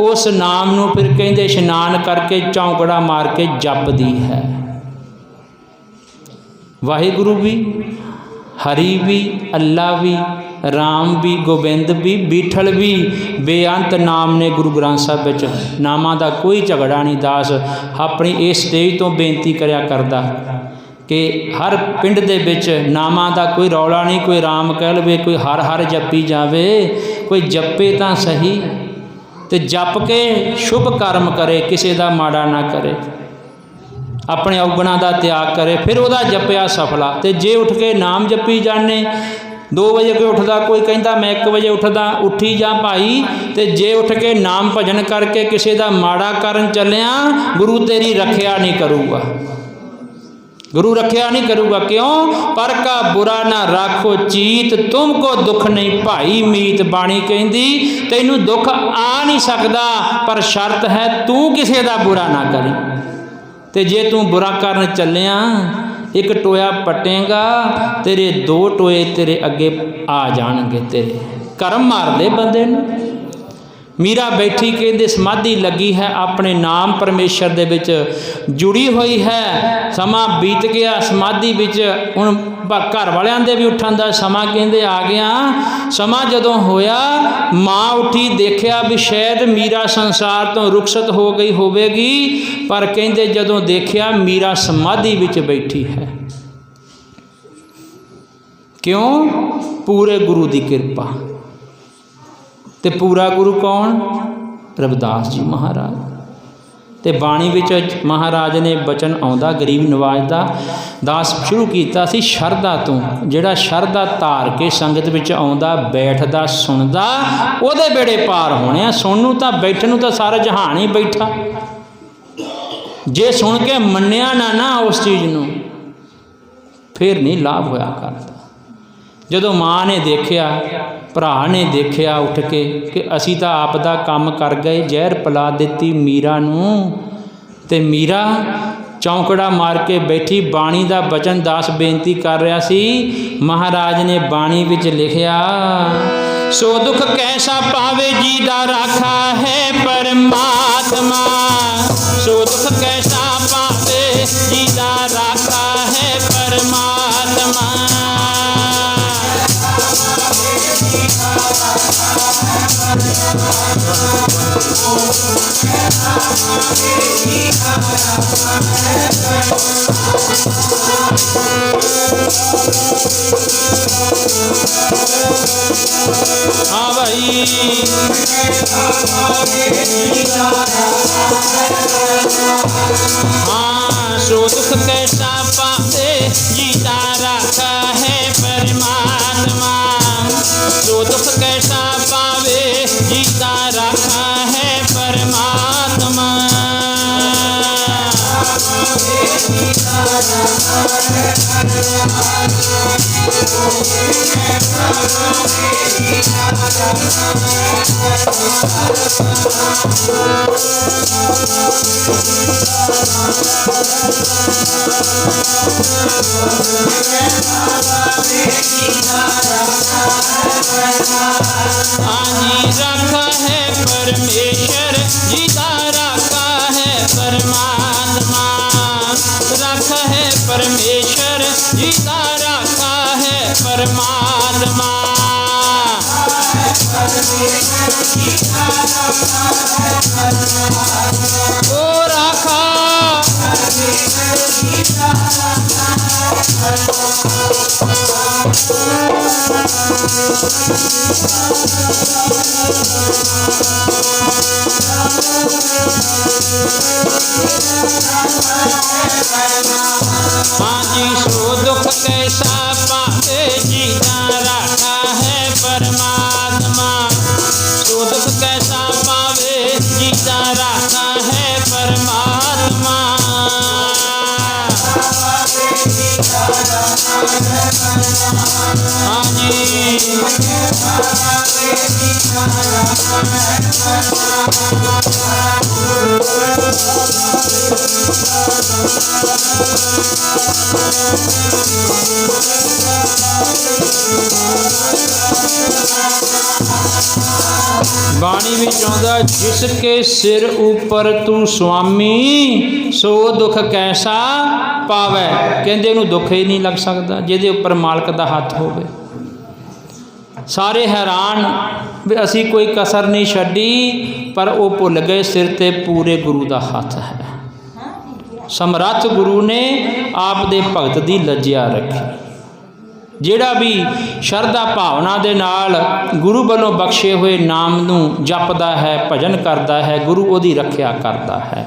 उस नाम नूं फिर कहते इशनान करके चौंकड़ा मार के जपदी है। वाहिगुरु भी, हरि भी, अल्लाह भी, राम भी, गोबिंद भी, बीठल भी, बेअंत नाम ने गुरु ग्रंथ साहब विच। नामां दा कोई झगड़ा नहीं। दास अपनी इस स्टेज तो बेनती करया करदा कि हर पिंड दे विच नामां दा कोई रौला नहीं। कोई राम कह लवे, कोई हर हर जपी जावे, कोई जपे तां सही, ते जप के शुभ कर्म करे, किसी दा माड़ा ना करे, अपने अवगुणों का त्याग करे, फिर वह जपिया सफला। तो जे उठ के नाम जपी जाने, 2 बजे कोई उठदा, कोई कहता मैं 1 बजे उठदा, उठी जा भाई। तो जे उठ के नाम भजन करके किसी का माड़ा करन चलिया, गुरु तेरी रखिया नहीं करूगा, गुरु रखिया नहीं करूगा। क्यों? पर का बुरा ना राखो चीत, तुमको दुख नहीं भाई मीत। बाणी कहती तैनू दुख आ नहीं सकता, पर शर्त है तू किसी का बुरा ना करी। तो जे तू बुरा करन चलिया, एक टोया पटेगा, तेरे 2 टोए तेरे अगे आ जाणगे, तेरे कर्म मार दे बंदे नूं। मीरा बैठी कहते समाधि लगी है, अपने नाम परमेश्वर दे विच जुड़ी हुई है। समा बीत गया समाधि विच, हुण घर वालियां दे भी उठण दा समा कहते आ गया। समा जदों होया, माँ उठी, देखिया भी शायद मीरा संसार तो रुखसत हो गई होवेगी, पर कहते जदों देखिया मीरा समाधि विच बैठी है। क्यों? पूरे गुरु की कृपा। ते पूरा गुरु कौन? रविदास जी महाराज। ते बाणी विच महाराज ने बचन आउंदा गरीब नवाज दा। दास शुरू कीता सी शरधा तो, जिहड़ा शरधा धार के संगत विच आउंदा, बैठदा सुनदा, ओहदे बेड़े पार होने। सुन नूं तां बैठण नूं तां सारा जहान ही बैठा, जे सुन के मन्निया ना उस चीज़ नूं, फिर नहीं लाभ होया करदा। जदों माँ ने देखिया, भरा ने देखिया उठ के कि असी तो आप दा काम कर गए, जहर पिला दिती मीरा नूं। ते मीरा चौंकड़ा मार के बैठी। बाणी दा बचन दास बेनती कर रहा सी। महाराज ने बाणी विच लिखिया, सो दुख कैसा पावे जी दा राखा है परमात्मा। सो दुख कैसा पावे जी दा राखा है परमात्मा। हाँ भाई, हाँ सो दुख कैसा पावे जीता रखा है परमात्मा। सो दुख कैसा पावे जीता रखा है परमात्मा। आनी रखा है परमेश्वर जीता रखा है परमात्मा। रखा है परमेश्वर जीता रखा है परमात्मा। ओ रखा हाँ जी, सो दुख कैसा पावे जीना राखा है परमात्मा। सो दुख कैसा पावे जीना राखा है परमात्मा। हाँ जी, बाणी विच आउंदा, जिसके सिर ऊपर तू स्वामी सो दुख कैसा पावै। कहंदे इहनूं दुख ही नहीं लग सकदा जिहदे उपर मालक दा हत्थ होवे। सारे हैरान भी असी कोई कसर नहीं छड्डी, पर वो भुल गए सिर ते पूरे गुरु दा हत्थ है। समर्थ गुरु ने आप दे भगत दी लज्जा रखी। ਜਿਹੜਾ भी शरधा भावना दे नाल गुरु वालों बख्शे हुए नाम नूं जपदा है, भजन करदा है, गुरु उहदी रखिया करदा है,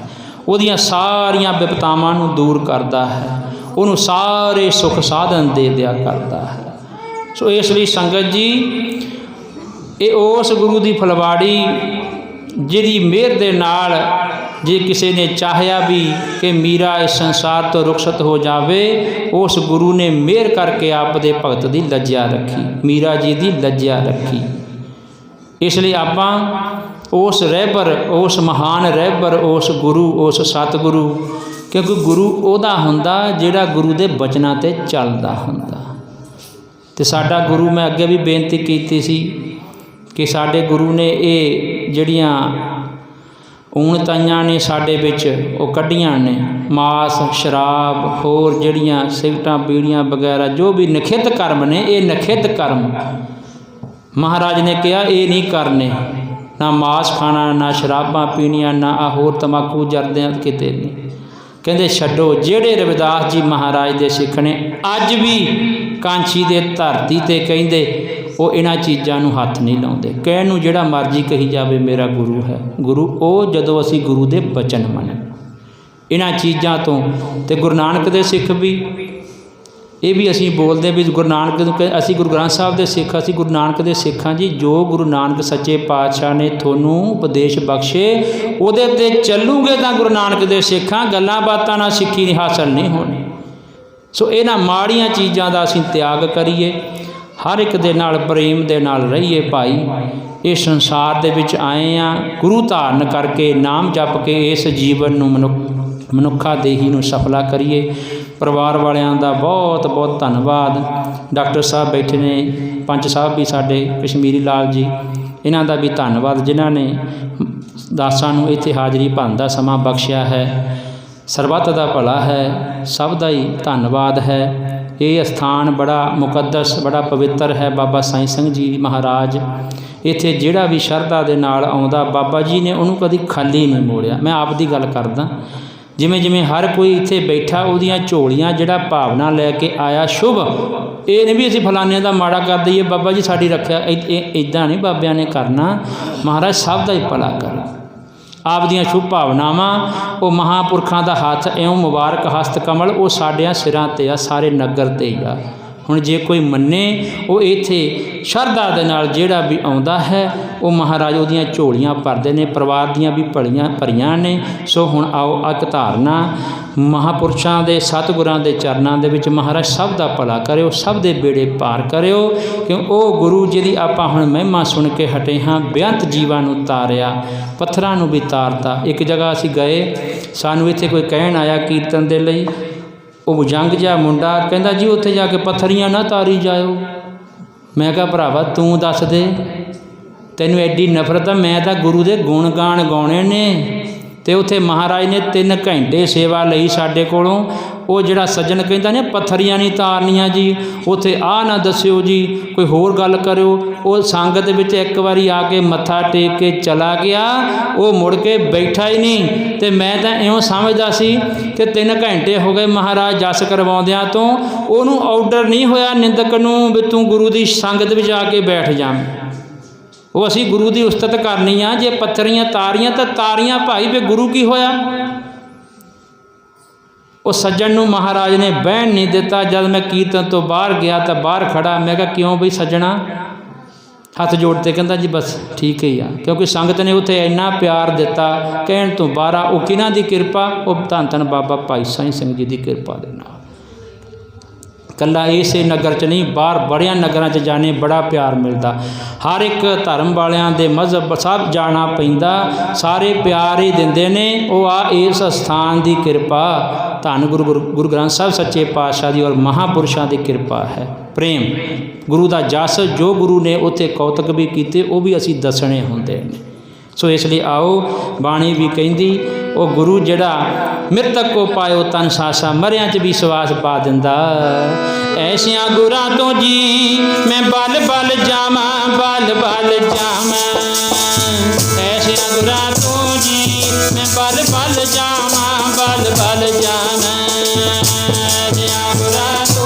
उहदियां सारियां विपतावां नूं दूर करदा है, उहनूं सारे सुख साधन दे दिया करदा है। सो इसलिए संगत जी, ये उस गुरु की फलवाड़ी जिहदी मेहर दे नाल जे किसी ने चाहया भी कि मीरा इस संसार तो रुखसत हो जावे, उस गुरु ने मेहर करके आप दे भगत की लज्जा रखी, मीरा जी की लज्जा रखी। इसलिए आपां उस रहबर, उस महान रहबर, उस गुरु, उस सतगुरु, क्योंकि गुरु उहदा हुंदा जिहड़ा गुरु दे बचनां ते चलदा हुंदा। ते साडा गुरु, मैं अगे भी बेनती कीती सी कि साडे गुरु ने ये जिहड़ियां ऊणताइयां ने साडे विच वो कड्डियां ने, मास शराब होर जिहड़ियां सिगरटां बीड़ियां वगैरह जो भी नखिद्ध कर्म ने, ये नखिद्ध कर्म महाराज ने कहा ये नहीं करने, ना मास खाना, ना शराबां पीणियां, ना आ होर तंबाकू जरदियां किते नहीं। कहंदे छड्डो। जिहड़े रविदास जी महाराज दे सिख ने अज भी कांछी दे धरती ते कहिंदे वो इन्हां चीज़ां नूं हत्थ नहीं लाउंदे। कहण नूं जिहड़ा मर्जी कही जावे मेरा गुरु है, गुरु ओ जदों असीं गुरु दे बचन मनन इन्हां चीज़ां तो। ते गुरु नानक दे सिख भी ये भी असीं बोलदे भी गुरु नानक, असीं गुरु ग्रंथ साहब दे सिख, असीं गुरु नानक दे सिख हां जी। जो गुरु नानक सच्चे पातशाह ने तुहानूं उपदेश बख्शे उहदे ते चलूगे तां गुरु नानक दे सिख हां, गल्लां बातां नाल सिੱਖੀ हासिल नहीं होनी। सो इन्हां माड़ियां चीज़ां दा असीं त्याग करिए, हर एक दे नाल प्रेम दे नाल रहिए भाई। इस संसार दे विच आए आ गुरु धारण करके, नाम जप के इस जीवन नूं मनुखा देही नूं सफला करिए। परिवार वालियां दा बहुत बहुत धन्नवाद। डॉक्टर साहब बैठे ने, पंच साहब भी साडे कश्मीरी लाल जी, इन्हां दा भी धन्नवाद जिन्हां ने दासां नूं इत्थे हाज़री भरन दा समां बख्शिया है। सरबत दा भला है, सब दा ही धन्नवाद है। ये स्थान बड़ा मुकद्दस, बड़ा पवित्र है। बाबा साईं सिंह जी महाराज इत्थे जिहड़ा भी शरधा दे नाल आउंदा, बाबा जी ने उहनूं कदी खाली नहीं मोड़िया। मैं आप दी गल करदा, जिमें जिमें हर कोई इत्थे बैठा उहदियां झोलियां जिहड़ा भावना लैके आया शुभ, ये नहीं भी असीं फलाने दा माड़ा कर दईए, बाबा जी साडी रखिया, इदां नहीं बाबिਆਂ ने करना। महाराज सब दा ही भला करे। आप दियां शुभ भावनावां वो महापुरखों का हथ इउं मुबारक हस्त कमल वो साडियां सिरां ते आ, सारे नगर ते ही आ। हुण जे कोई मन्ने वो इत्थे शरधा दे नाल जिहड़ा भी आउंदा है वो महाराज उहदियां झोलियां भरदे ने, परिवार दियां भी भरियां ने। सो हुण आओ अक धारना महापुरुषां दे सतगुरां दे चरनां दे विच महाराज सब दा भला करिओ, सब दे बेड़े पार करिओ। क्यों वो गुरु जिहदी आपां हुण महिमा सुन के हटे हाँ, बेअंत जीवां नूं तारिया, पत्थरां नूं भी तारता। एक जगह असीं गए, सानूं इत्थे कोई कहण आया कीर्तन दे लई, वो जंग जिहा मुंडा कहंदा जी उत्थे जाके पत्थरियां ना तारी जाओ। मैं कहा भरावा तू दस दे, तैनूं एडी नफरत है, मैं तो गुरु दे गुण गान गाने ने तो उत्थे महाराज ने 3 घंटे सेवा लई साडे कोलों। वो जिहड़ा सज्जन कहता ने पत्थरियां नहीं तारनियां जी, उत्थे आ ना दस्सिओ जी, कोई होर गल करिओ। वो संगत विच एक बारी आके मत्था टेक के चला गया, वो मुड़ के बैठा ही नहीं। तो मैं तो इउं समझदा सी कि 3 घंटे हो गए महाराज जस करवाउंदिआं तो उहनूं ऑर्डर नहीं होया निंदक नूं भी तूं गुरु की संगत विच आके बैठ जा। वो असी गुरु की उस्तत करनी आ, जे पत्थरियां तारियां तो तारियां भाई, भी गुरु की होया। वो सज्जन नूं महाराज ने बहन नहीं दिता। जब मैं कीर्तन तो बाहर गया तो बाहर खड़ा, मैं कहा क्यों बई सज्जना, हथ जोड़ते कहता जी बस ठीक ही आ, क्योंकि संगत ने उत्थे इन्ना प्यार दिता कहण तो बाहर। वो किन्हां दी किरपा, वो धन धन बाबा भाई साईं सिंह जी की किरपा दे नाल। कला इसे नगर च नहीं, बाहर बड़िया नगरां च जाने बड़ा प्यार मिलता। हर एक धर्म वालियां दे मजहब सब जाना पैंदा, सारे प्यार ही दिंदे ने। वो आ इस स्थान की किरपा, धन गुरु ग्रंथ साहब सच्चे पातशाह की और महापुरुषों की किरपा है। प्रेम गुरु का जस, जो गुरु ने उत्थे कौतक भी किए वो भी असी दसने होंदे ने। सो इसलिए आओ, बाणी भी कहती वो गुरु जड़ा मृतक को पायो तन सासा, मरिया च भी विश्वास पा दिंदा। ऐसिया गुरां तो जी मैं बल बल जावा, बल बल जावा। ऐसिया गुरां तो जी मैं बल बल जावा, बल बल जावा। ऐसिया गुरां तो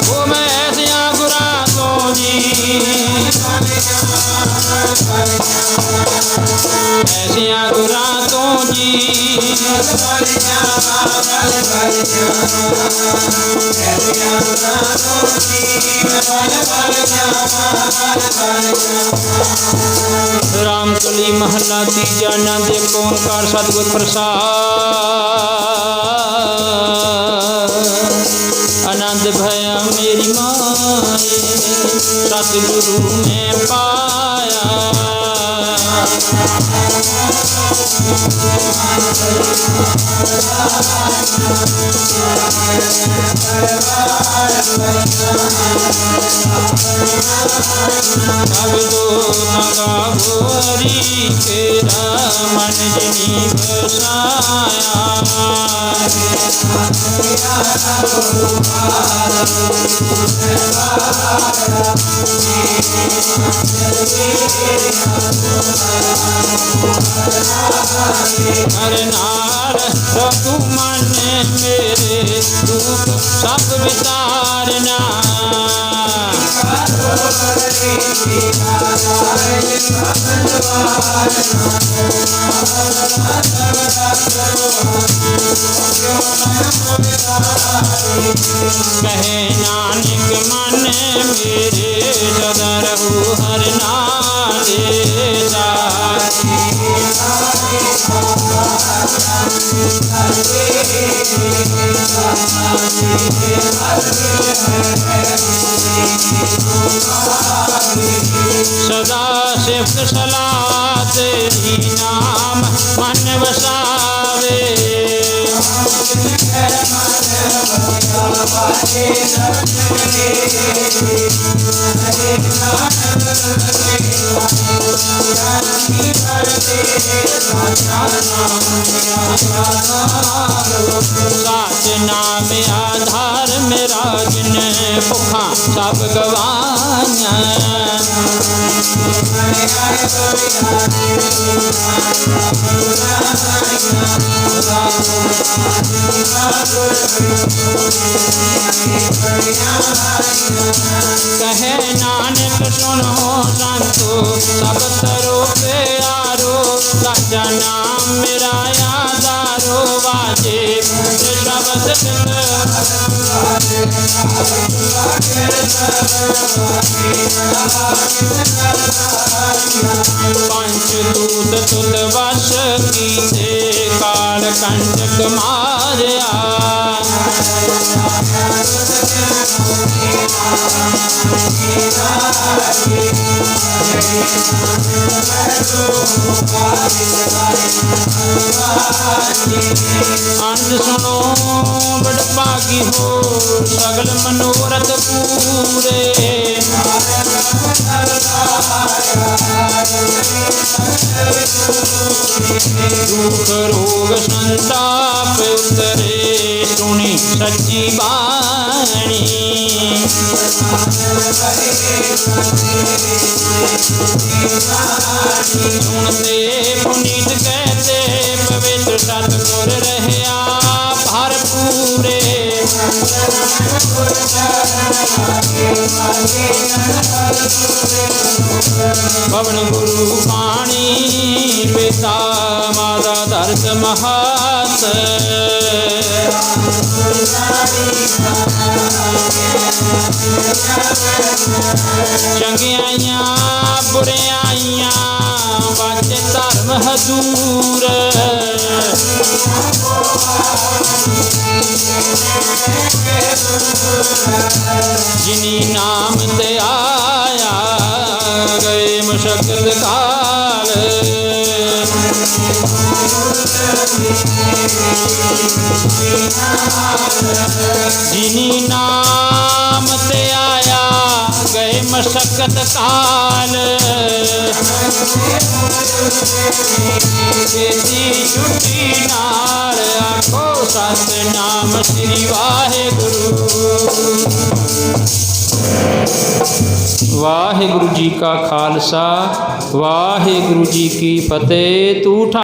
ओ मैं ऐसिया गुरां तो जी, ऐसिया गुरां तो जी रामकली महला तीजा आनंद एक ओंकार सतगुर प्रसाद। आनंद भया मेरी माए सतगुरु में पाया। अब दो नगा भोरी तेरा मन जिनी बसाया। हर नार तू मन मेरे रूप सब विचारना। कहे नानक मन मेरे सदा रहू हर नाले सदा सिफ्त सलाह तेरी नाम मन वसावे। साच नाम आधार मेरा जिन भुखा सब गवाइया। कहे नानक सुनो संतो सब तरो प्यारो। साचा नाम मेरा यादारो वाजे शब्द पंचदूत तुल वश कीते काल कंटक मारया। अंत सुनो बड़ भागी हो सगल मनोरथ पूरे। दुख रोग संताप उतरे सुनी सच्ची बाणी। सुनते पुनीत कहते पवित्र सतगुर रहया भरपूरे। पवन गुरु पाणी पिता माता धरत महत। चंगियाइयां बुरियाइयां बाजे धर्म हजूर। जिनी नाम ते आया गए मुशक्कत काल। जिनी नाम ते आया गए मशक्कत काल। खेती छुट्टी नाल आखो सतनाम श्री वाहेगुरु। वाहेगुरु जी का खालसा वाहेगुरु जी की फतेह। तू